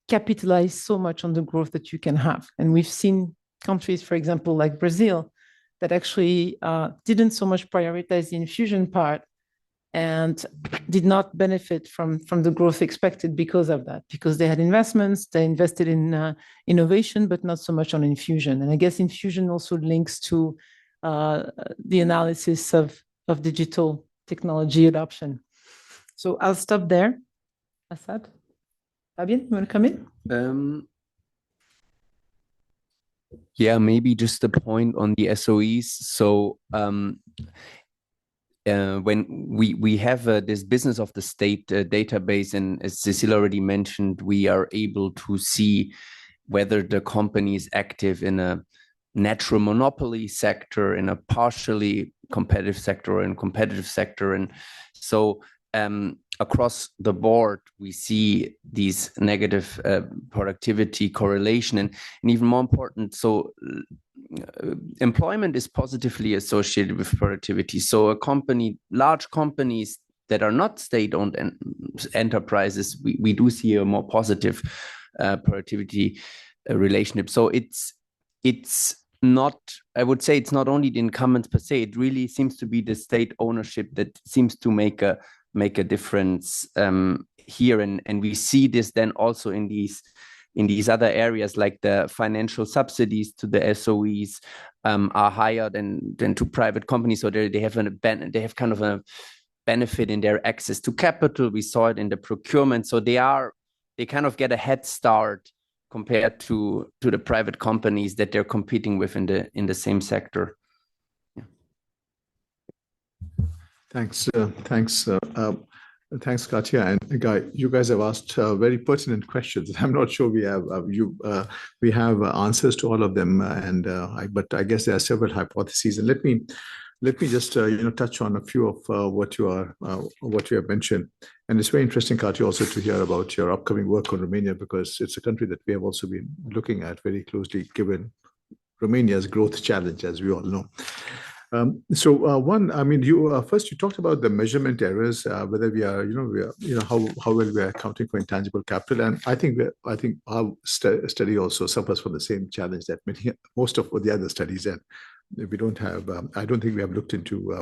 capitalize so much on the growth that you can have. And we've seen countries, for example, like Brazil, that actually didn't so much prioritize the infusion part and did not benefit from the growth expected because of that, because they had investments, they invested in innovation, but not so much on infusion. And I guess infusion also links to the analysis of digital technology adoption. So I'll stop there. Asad, Fabien, you want to come in? Yeah, maybe just a point on the SOEs. So when we have this business of the state database, and as Cecile already mentioned, we are able to see whether the company is active in a natural monopoly sector, in a partially competitive sector, or in competitive sector. And so across the board, we see these negative productivity correlation, and even more important, so employment is positively associated with productivity. So large companies that are not state-owned enterprises, we do see a more positive productivity relationship. So it's not, I would say it's not only the incumbents per se, it really seems to be the state ownership that seems to make a difference here. And we see this then also in these other areas, like the financial subsidies to the SOEs are higher than to private companies. So they have kind of a benefit in their access to capital. We saw it in the procurement. So they kind of get a head start compared to the private companies that they're competing with in the same sector. Yeah. Thanks, Katja and Guy. You guys have asked very pertinent questions. I'm not sure we have answers to all of them, but I guess there are several hypotheses. And let me just touch on a few of what you have mentioned. And it's very interesting, Katja, also to hear about your upcoming work on Romania, because it's a country that we have also been looking at very closely, given Romania's growth challenge, as we all know. First you talked about the measurement errors, whether we are how well we are accounting for intangible capital, and I think our study also suffers from the same challenge that most of the other studies, and we don't have. I don't think we have looked into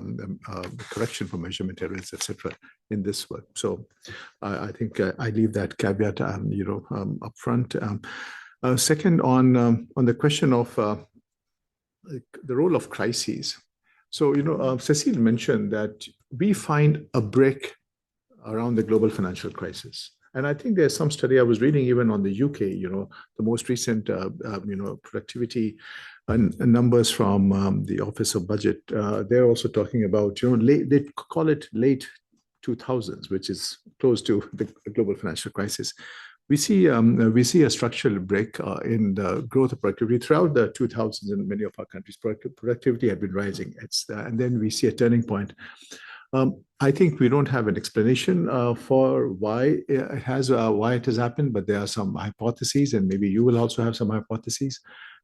correction for measurement errors, etc. in this work. So I think I leave that caveat, up front. Second, on the question of the role of crises. So, Cecile mentioned that we find a break around the global financial crisis. And I think there's some study I was reading even on the UK, the most recent, productivity numbers from the Office of Budget. They're also talking about, they call it late 2000s, which is close to the global financial crisis. We see a structural break in the growth of productivity throughout the 2000s in many of our countries. Productivity had been rising, and then we see a turning point. I think we don't have an explanation for why it has happened, but there are some hypotheses, and maybe you will also have some hypotheses.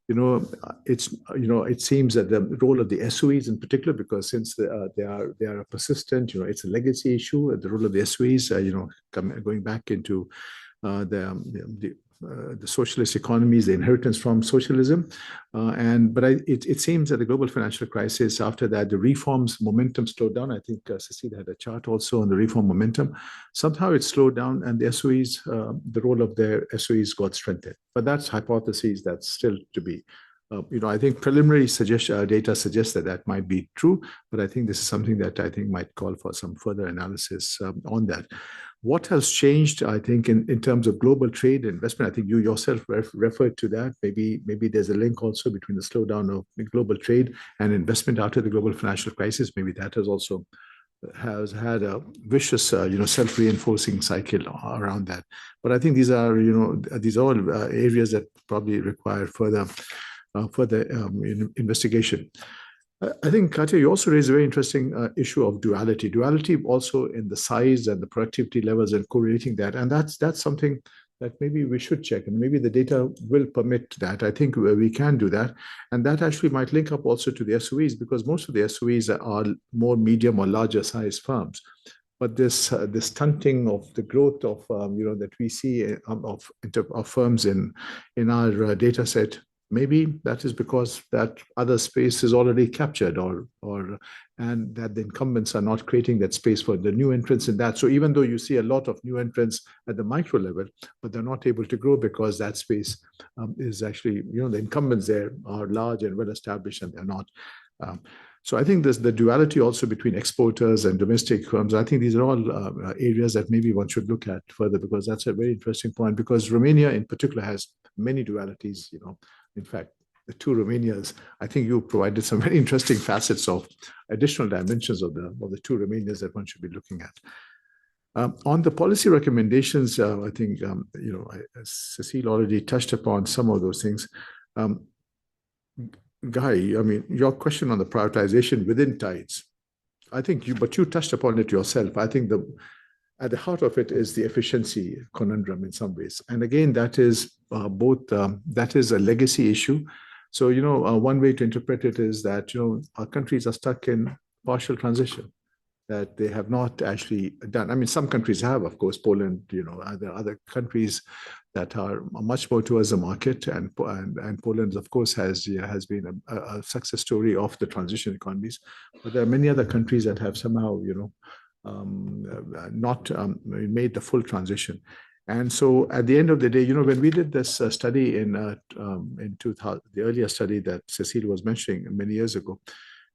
It seems that the role of the SOEs in particular, because since they are persistent, it's a legacy issue. The role of the SOEs, going back into the socialist economies, the inheritance from socialism, but it seems that the global financial crisis, after that, the reforms momentum slowed down. I think Cecile had a chart also on the reform momentum. Somehow it slowed down, and the SOEs, the role of their SOEs got strengthened. But that's hypotheses that's still to be. I think preliminary data suggests that might be true, but I think this is something that I think might call for some further analysis on that. What has changed, I think, in terms of global trade and investment? I think you yourself referred to that. Maybe there's a link also between the slowdown of global trade and investment after the global financial crisis. Maybe that has had a vicious, self-reinforcing cycle around that. But I think these are all areas that probably require further investigation. I think, Katja, you also raised a very interesting issue of duality. Duality also in the size and the productivity levels and correlating that. And that's something that maybe we should check. And maybe the data will permit that. I think we can do that. And that actually might link up also to the SOEs, because most of the SOEs are more medium or larger size firms. But this stunting of the growth of, that we see of firms in our data set, maybe that is because that other space is already captured, and that the incumbents are not creating that space for the new entrants in that. So even though you see a lot of new entrants at the micro level, but they're not able to grow because that space is actually, the incumbents there are large and well established, and they're not. So I think there's the duality also between exporters and domestic firms. I think these are all areas that maybe one should look at further, because that's a very interesting point, because Romania in particular has many dualities, In fact, the two Romanias, I think you provided some very interesting facets of additional dimensions of the two Romanias that one should be looking at. On the policy recommendations, I think, Cecile already touched upon some of those things. Guy, your question on the prioritization within TIDES, I think you touched upon it yourself. I think at the heart of it is the efficiency conundrum in some ways. And again, that is that is a legacy issue. So, one way to interpret it is that, our countries are stuck in partial transition, that they have not actually done. I mean, some countries have, of course, Poland, other countries that are much more towards the market, and Poland, of course, has been a success story of the transition economies. But there are many other countries that have somehow, not made the full transition. And so at the end of the day, when we did this study in 2000, the earlier study that Cecile was mentioning many years ago,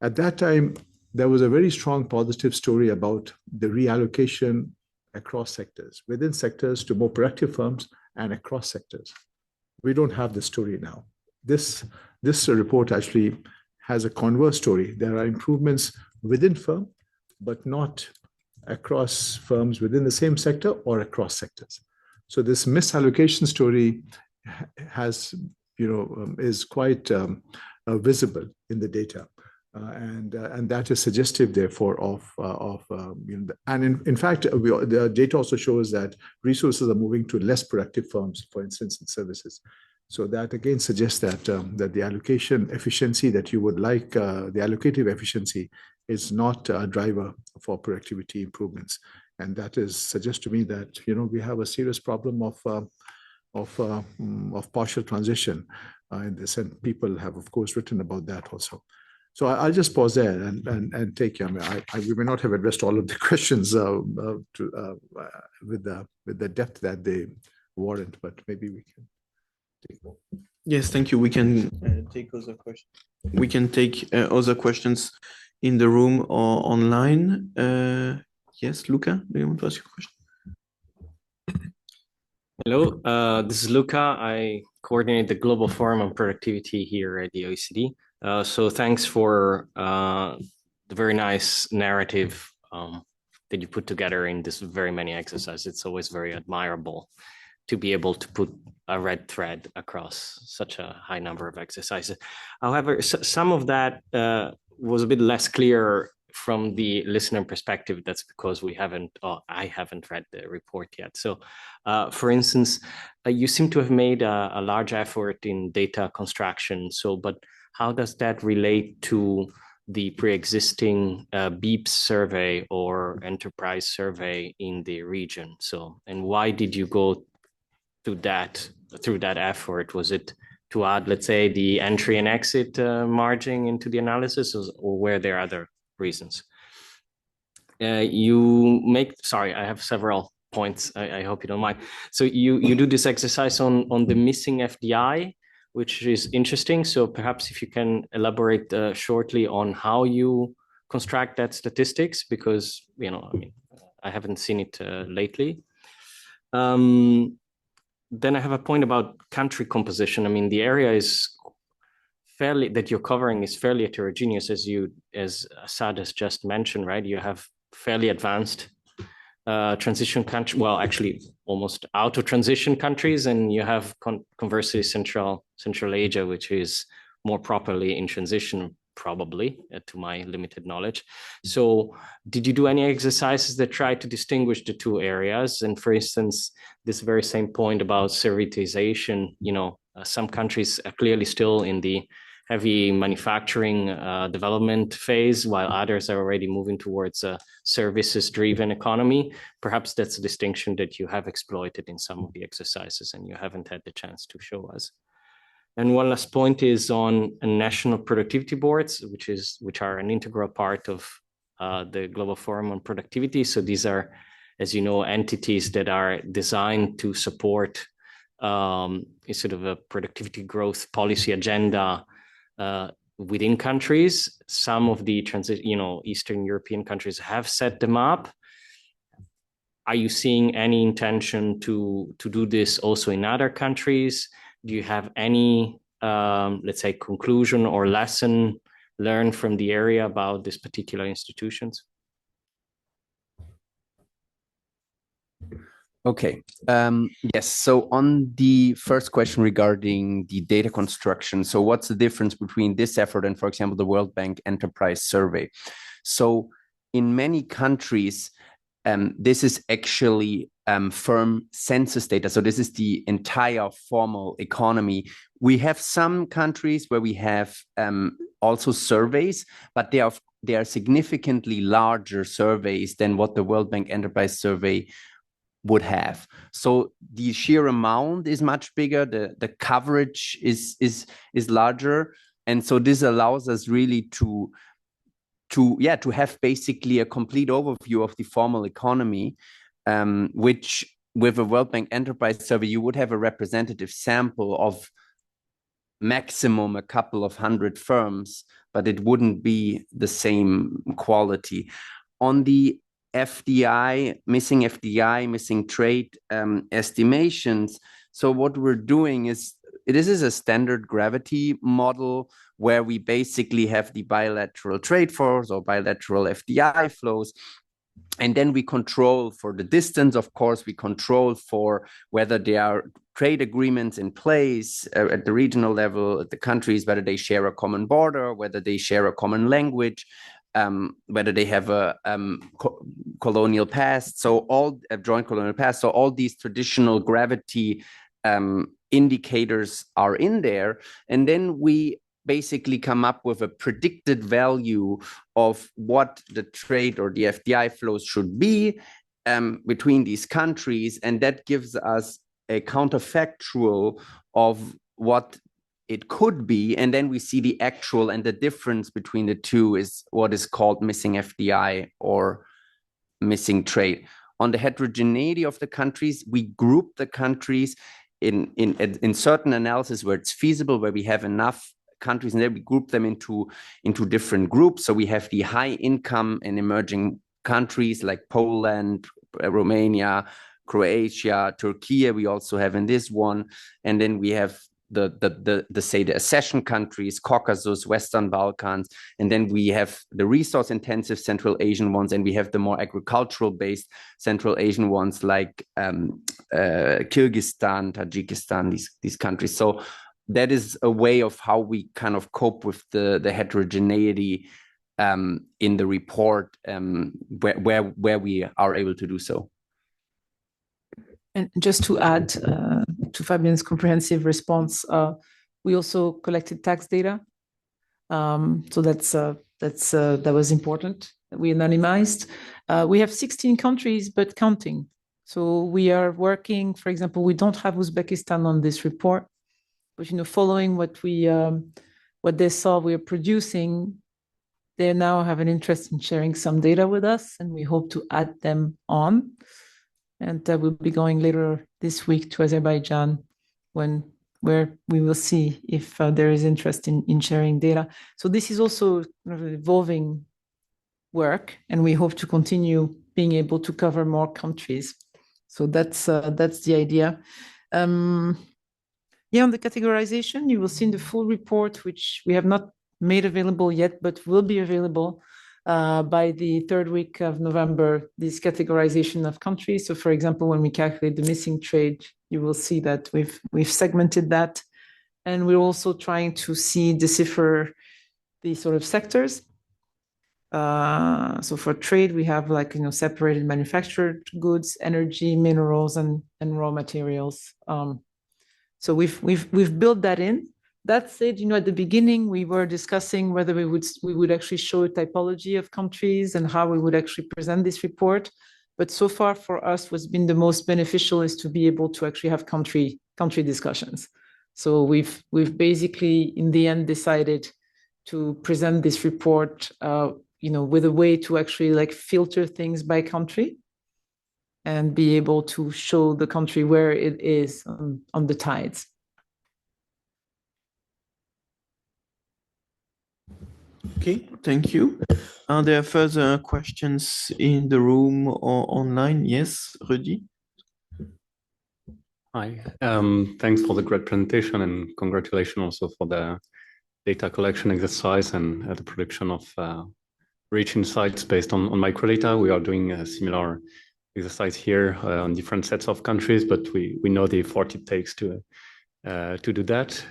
at that time, there was a very strong positive story about the reallocation across sectors, within sectors to more productive firms and across sectors. We don't have this story now. This report actually has a converse story. There are improvements within firm, but not across firms within the same sector or across sectors. So this misallocation story has, is quite visible in the data. And that is suggestive, therefore, and in fact, the data also shows that resources are moving to less productive firms, for instance, in services. So that again suggests that that the allocation efficiency that you would like, the allocative efficiency, is not a driver for productivity improvements, and that suggests to me that we have a serious problem of partial transition in this, and people have, of course, written about that also. So I'll just pause there and take you. We may not have addressed all of the questions with the depth that they warrant, but maybe we can take more. Yes, thank you. We can take other questions. We can take other questions in the room or online. Yes, Luca, do you want to ask your question? Hello, this is Luca. I coordinate the Global Forum on Productivity here at the OECD. So thanks for the very nice narrative that you put together in this very many exercises. It's always very admirable to be able to put a red thread across such a high number of exercises. However, some of that was a bit less clear from the listener perspective. That's because I haven't read the report yet. So for instance, you seem to have made a large effort in data construction. But how does that relate to the pre-existing BEEPS survey or enterprise survey in the region? And why did you go through that effort? Was it to add, let's say, the entry and exit margin into the analysis, or were there other reasons? Sorry, I have several points. I hope you don't mind. So you do this exercise on the missing FDI, which is interesting. So perhaps if you can elaborate shortly on how you construct that statistics, because I haven't seen it lately. Then I have a point about country composition. I mean, the area is that you're covering is fairly heterogeneous, as Asad has just mentioned, right? You have fairly advanced transition country, well, actually almost out of transition countries, and you have conversely Central Asia, which is more properly in transition, probably, to my limited knowledge. So did you do any exercises that try to distinguish the two areas? And for instance, this very same point about servitization, some countries are clearly still in the heavy manufacturing development phase, while others are already moving towards a services-driven economy. Perhaps that's a distinction that you have exploited in some of the exercises and you haven't had the chance to show us. And one last point is on national productivity boards, which are an integral part of the Global Forum on Productivity. So these are, as you know, entities that are designed to support sort of a productivity growth policy agenda within countries. Some of the Eastern European countries have set them up. Are you seeing any intention to do this also in other countries? Do you have any, let's say, conclusion or lesson learned from the area about these particular institutions? Okay. Yes. So on the first question regarding the data construction, so what's the difference between this effort and, for example, the World Bank Enterprise Survey? So in many countries, this is actually firm census data. So this is the entire formal economy. We have some countries where we have also surveys, but they are significantly larger surveys than what the World Bank Enterprise Survey would have. So the sheer amount is much bigger. The coverage is larger, and so this allows us really to have basically a complete overview of the formal economy, which with a World Bank Enterprise Survey, you would have a representative sample of maximum a couple of hundred firms, but it wouldn't be the same quality. On the FDI, missing trade estimations. So what we're doing is, this is a standard gravity model where we basically have the bilateral trade flows or bilateral FDI flows. And then we control for the distance, of course, we control for whether there are trade agreements in place at the regional level, at the countries, whether they share a common border, whether they share a common language, whether they have a colonial past, so all a joint colonial past. So all these traditional gravity indicators are in there. And then we basically come up with a predicted value of what the trade or the FDI flows should be between these countries. And that gives us a counterfactual of what it could be. And then we see the actual, and the difference between the two is what is called missing FDI or missing trade. On the heterogeneity of the countries, we group the countries in certain analysis where it's feasible, where we have enough countries, and then we group them into different groups. So we have the high income and emerging countries like Poland, Romania, Croatia, Turkey. We also have in this one, and then we have the accession countries, Caucasus, Western Balkans, and then we have the resource intensive Central Asian ones, and we have the more agricultural based Central Asian ones like Kyrgyzstan, Tajikistan, these countries. So that is a way of how we kind of cope with the heterogeneity in the report, where we are able to do so. And just to add to Fabien's comprehensive response, we also collected tax data. So that was important. We anonymized. We have 16 countries, but counting. So we are working, for example, we don't have Uzbekistan on this report, but following what they saw we are producing, they now have an interest in sharing some data with us, and we hope to add them on. And we'll be going later this week to Azerbaijan, where we will see if there is interest in sharing data. So this is also evolving work, and we hope to continue being able to cover more countries. So that's the idea. On the categorization, you will see in the full report, which we have not made available yet, but will be available by the third week of November, this categorization of countries. So for example, when we calculate the missing trade, you will see that we've segmented that. And we're also trying to decipher the sort of sectors. So for trade, we have separated manufactured goods, energy, minerals, and raw materials. So we've built that in. That said, at the beginning, we were discussing whether we would actually show a typology of countries and how we would actually present this report. But so far for us, what's been the most beneficial is to be able to actually have country discussions. So we've basically, in the end, decided to present this report, with a way to actually filter things by country and be able to show the country where it is on the TIDES. Okay, thank you. Are there further questions in the room or online? Yes, Rudy? Hi, thanks for the great presentation, and congratulations also for the data collection exercise and the production of rich insights based on microdata. We are doing a similar exercise here on different sets of countries, but we know the effort it takes to do that.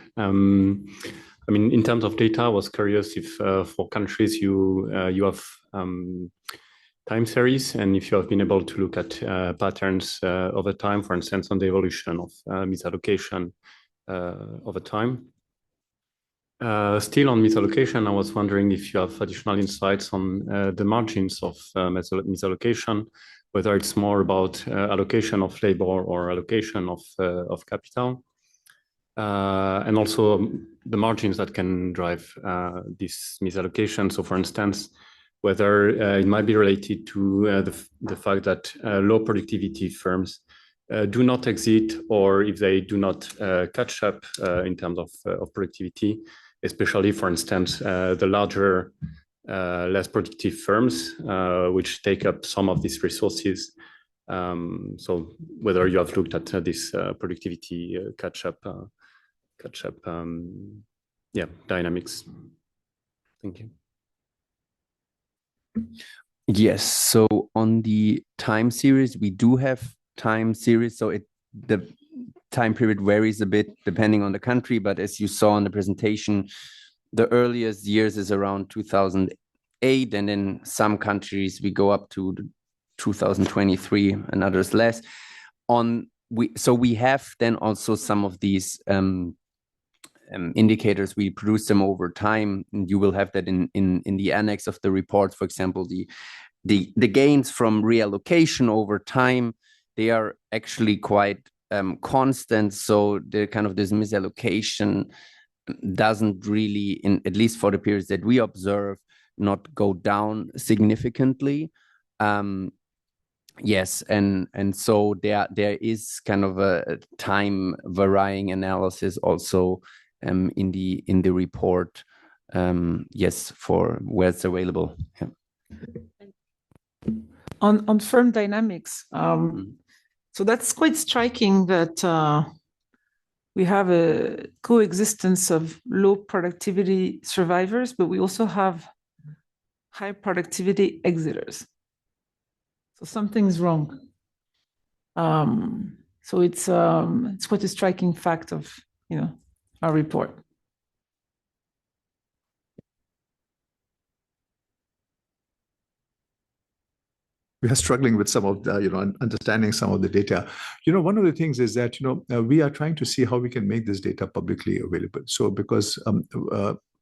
In terms of data, I was curious if for countries you have time series, and if you have been able to look at patterns over time, for instance, on the evolution of misallocation over time. Still on misallocation, I was wondering if you have additional insights on the margins of misallocation, whether it's more about allocation of labor or allocation of capital, and also the margins that can drive this misallocation. So, for instance, whether it might be related to the fact that low productivity firms do not exit, or if they do not catch up in terms of productivity, especially, for instance, the larger, less productive firms, which take up some of these resources. So whether you have looked at this productivity catch-up dynamics. Thank you. Yes, so on the time series, we do have time series. So the time period varies a bit depending on the country, but as you saw in the presentation, the earliest years is around 2008, and in some countries we go up to 2023 and others less. So we have then also some of these indicators. We produce them over time, and you will have that in the annex of the report. For example, the gains from reallocation over time, they are actually quite constant. So the kind of this misallocation doesn't really, at least for the periods that we observe, not go down significantly. Yes, and so there is kind of a time varying analysis also in the report. Yes, for where it's available. Yeah. On firm dynamics, so that's quite striking that we have a coexistence of low productivity survivors, but we also have high productivity exiters. So something's wrong. So it's quite a striking fact of our report. We are struggling with some of the, understanding some of the data. One of the things is that, we are trying to see how we can make this data publicly available. So because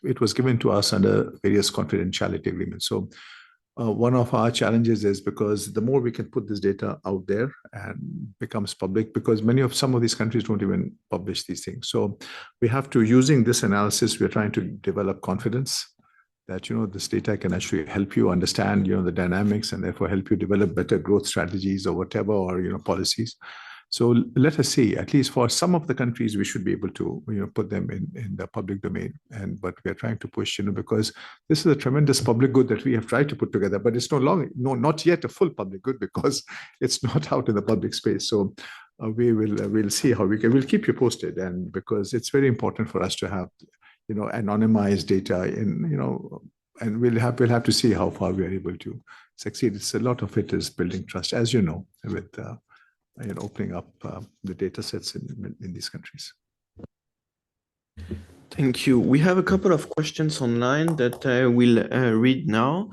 it was given to us under various confidentiality agreements. So one of our challenges is because the more we can put this data out there and becomes public, because some of these countries don't even publish these things. So we have to, using this analysis, we're trying to develop confidence that, this data can actually help you understand, the dynamics, and therefore help you develop better growth strategies or whatever, or, policies. So let us see, at least for some of the countries, we should be able to, put them in the public domain. But we are trying to push, because this is a tremendous public good that we have tried to put together, but it's not yet a full public good because it's not out in the public space. So we'll see how we'll keep you posted. And because it's very important for us to have, anonymized data and we'll have to see how far we are able to succeed. It's a lot of it is building trust, as you know, with opening up the data sets in these countries. Thank you. We have a couple of questions online that I will read now.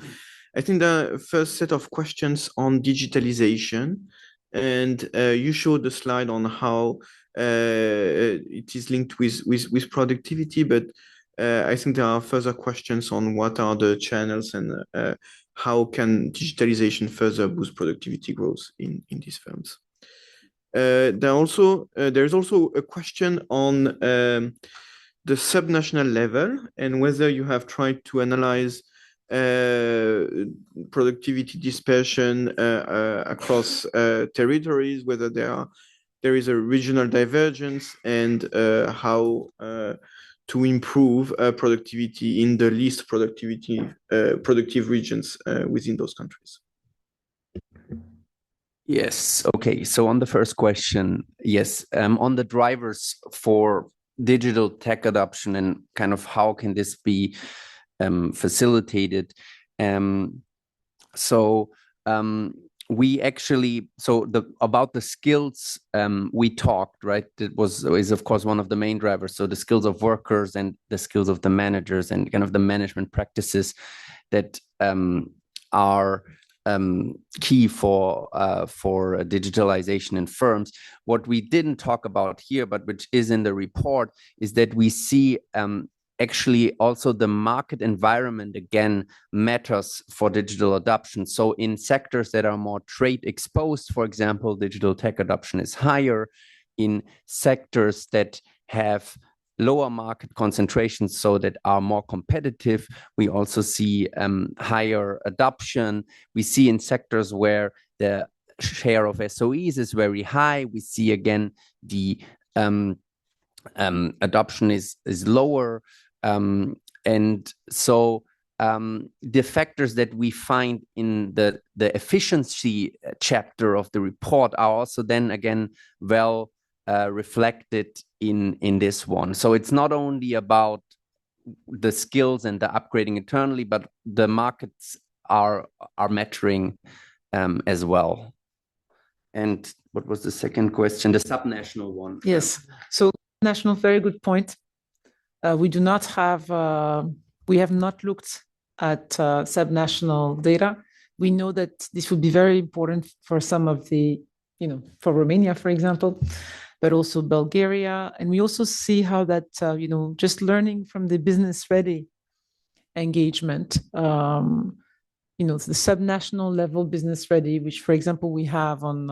I think the first set of questions on digitalization, and you showed the slide on how it is linked with productivity, but I think there are further questions on what are the channels and how can digitalization further boost productivity growth in these firms. There is also a question on the subnational level and whether you have tried to analyze productivity dispersion across territories, whether there is a regional divergence, and how to improve productivity in the least productive regions within those countries. Yes. Okay. So on the first question, yes, on the drivers for digital tech adoption and kind of how can this be facilitated. We actually, about the skills we talked, right? Is of course one of the main drivers. So the skills of workers and the skills of the managers and kind of the management practices that are key for digitalization in firms. What we didn't talk about here, but which is in the report, is that we see actually also the market environment again matters for digital adoption. So in sectors that are more trade exposed, for example, digital tech adoption is higher. In sectors that have lower market concentrations, so that are more competitive, we also see higher adoption. We see in sectors where the share of SOEs is very high, we see again the adoption is lower. And so the factors that we find in the efficiency chapter of the report are also then again well reflected in this one. So it's not only about the skills and the upgrading internally, but the markets are mattering as well. And what was the second question? The subnational one. Yes. So national, very good point. We do not have, we have not looked at subnational data. We know that this would be very important for some of the, for Romania, for example, but also Bulgaria. And we also see how that, just learning from the business ready engagement, the subnational level business ready, which, for example, we have on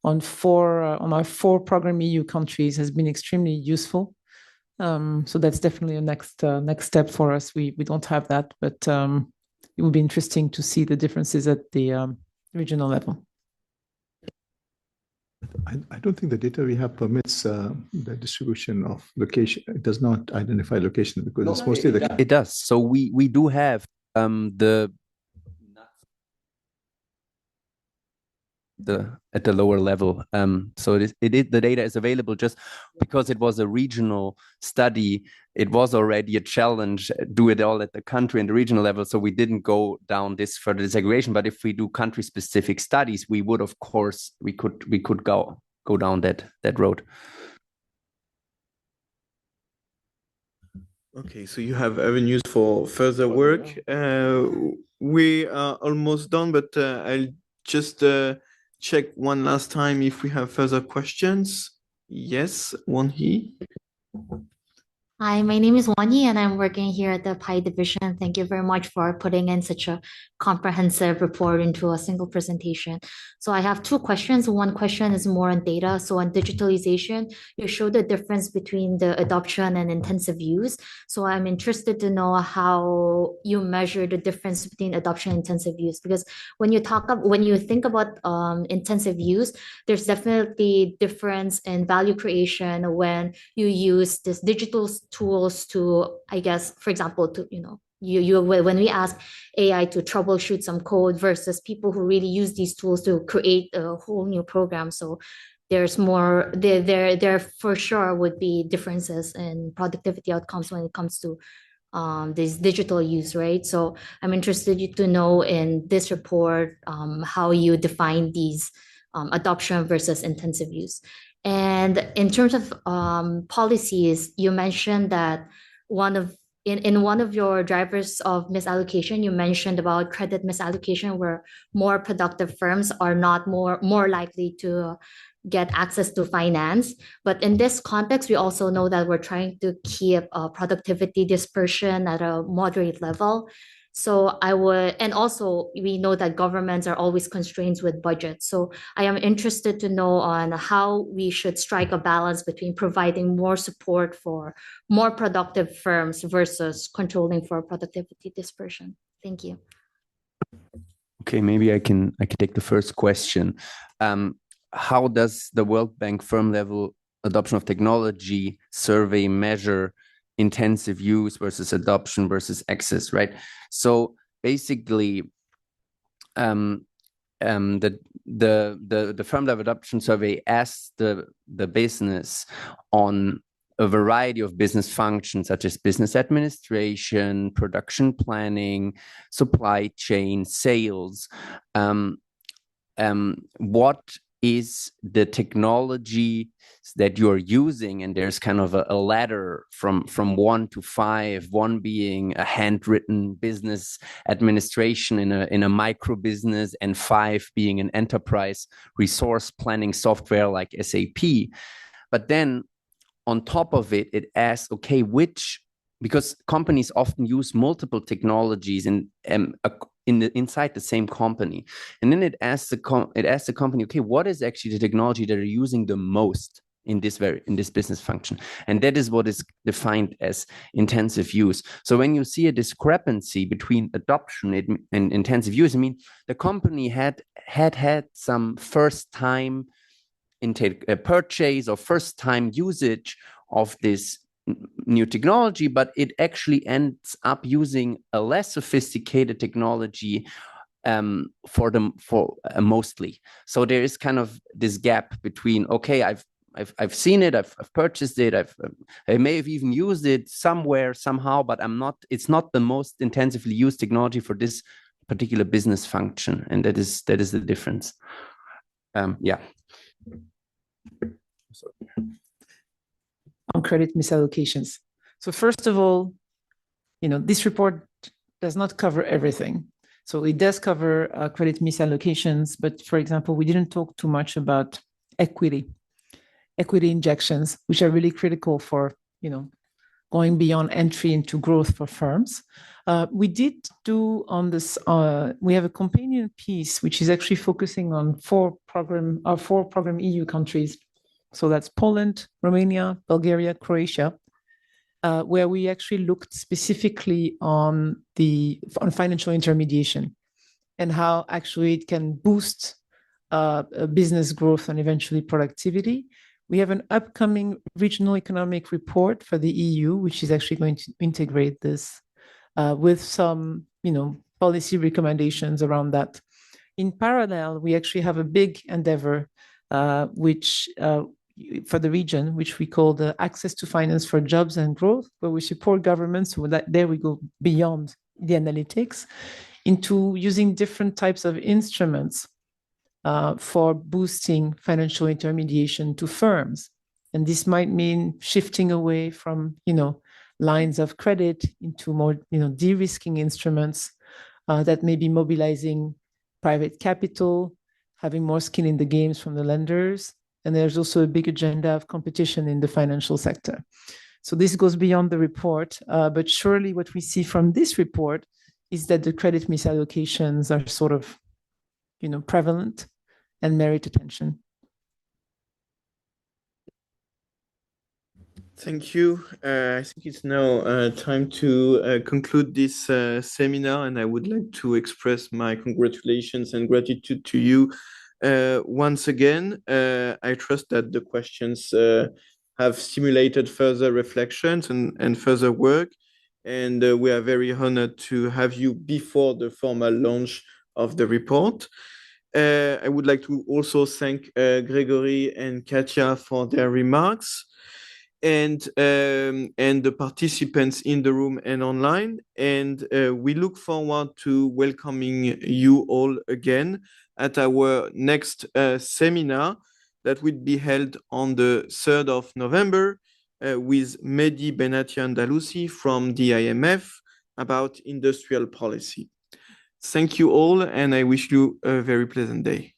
our 4 program EU countries, has been extremely useful. So that's definitely a next step for us. We don't have that, but it would be interesting to see the differences at the regional level. I don't think the data we have permits the distribution of location. It does not identify location because it's mostly it does. So we do have at the lower level. So the data is available. Just because it was a regional study, it was already a challenge, do it all at the country and the regional level. So we didn't go down this further disaggregation. But if we do country specific studies, we would, of course, we could go down that road. Okay, so you have avenues for further work. We are almost done, but I'll just check one last time if we have further questions. Yes, Won-hee. Hi, my name is Wani and I'm working here at the PI division. Thank you very much for putting in such a comprehensive report into a single presentation. So I have 2 questions. One question is more on data. So on digitalization, you showed the difference between the adoption and intensive use. So I'm interested to know how you measure the difference between adoption and intensive use, because when you think about intensive use, there's definitely difference in value creation when you use this digital tools to, I guess, for example, to, when we ask AI to troubleshoot some code versus people who really use these tools to create a whole new program. So there's more, there for sure would be differences in productivity outcomes when it comes to this digital use, right? So I'm interested to know in this report how you define these adoption versus intensive use. And in terms of policies, you mentioned that in one of your drivers of misallocation, you mentioned about credit misallocation, where more productive firms are not more likely to get access to finance. But in this context, we also know that we're trying to keep productivity dispersion at a moderate level. So and also we know that governments are always constrained with budget. So I am interested to know on how we should strike a balance between providing more support for more productive firms versus controlling for productivity dispersion. Thank you. Okay, maybe I can take the first question. How does the World Bank firm level adoption of technology survey measure intensive use versus adoption versus access, right? So basically, the firm level adoption survey asks the business on a variety of business functions such as business administration, production planning, supply chain, sales. What is the technology that you're using, and there's kind of a ladder from 1 to 5, 1 being a handwritten business administration in a micro business, and 5 being an enterprise resource planning software like SAP. But then on top of it, it asks, okay, because companies often use multiple technologies inside the same company, and then it asks the company, okay, what is actually the technology that are using the most in this business function? And that is what is defined as intensive use. So when you see a discrepancy between adoption and intensive use, I mean, the company had some first time purchase or first time usage of this new technology, but it actually ends up using a less sophisticated technology for mostly. So there is kind of this gap between, okay, I've seen it, I've purchased it, I may have even used it somewhere somehow, but it's not the most intensively used technology for this particular business function, and that is the difference. Yeah. On credit misallocations. So first of all, this report does not cover everything. So it does cover credit misallocations, but for example, we didn't talk too much about equity injections, which are really critical for, going beyond entry into growth for firms. We did do on this, we have a companion piece, which is actually focusing on 4 program EU countries. So that's Poland, Romania, Bulgaria, Croatia, where we actually looked specifically on financial intermediation and how actually it can boost business growth and eventually productivity. We have an upcoming regional economic report for the EU, which is actually going to integrate this with some, policy recommendations around that. In parallel, we actually have a big endeavor, which for the region, which we call the Access to Finance for Jobs and Growth, where we support governments. So there we go beyond the analytics into using different types of instruments for boosting financial intermediation to firms. And this might mean shifting away from, lines of credit into more, de-risking instruments that may be mobilizing private capital, having more skin in the games from the lenders. And there's also a big agenda of competition in the financial sector. So this goes beyond the report, but surely what we see from this report is that the credit misallocations are sort of, prevalent and merit attention. Thank you. I think it's now time to conclude this seminar, and I would like to express my congratulations and gratitude to you once again. I trust that the questions have stimulated further reflections and further work, and we are very honored to have you before the formal launch of the report. I would like to also thank Grégory and Katja for their remarks, and the participants in the room and online. And we look forward to welcoming you all again at our next seminar that will be held on the 3rd of November with Mehdi Benatian-Dalousi from the IMF about industrial policy. Thank you all, and I wish you a very pleasant day.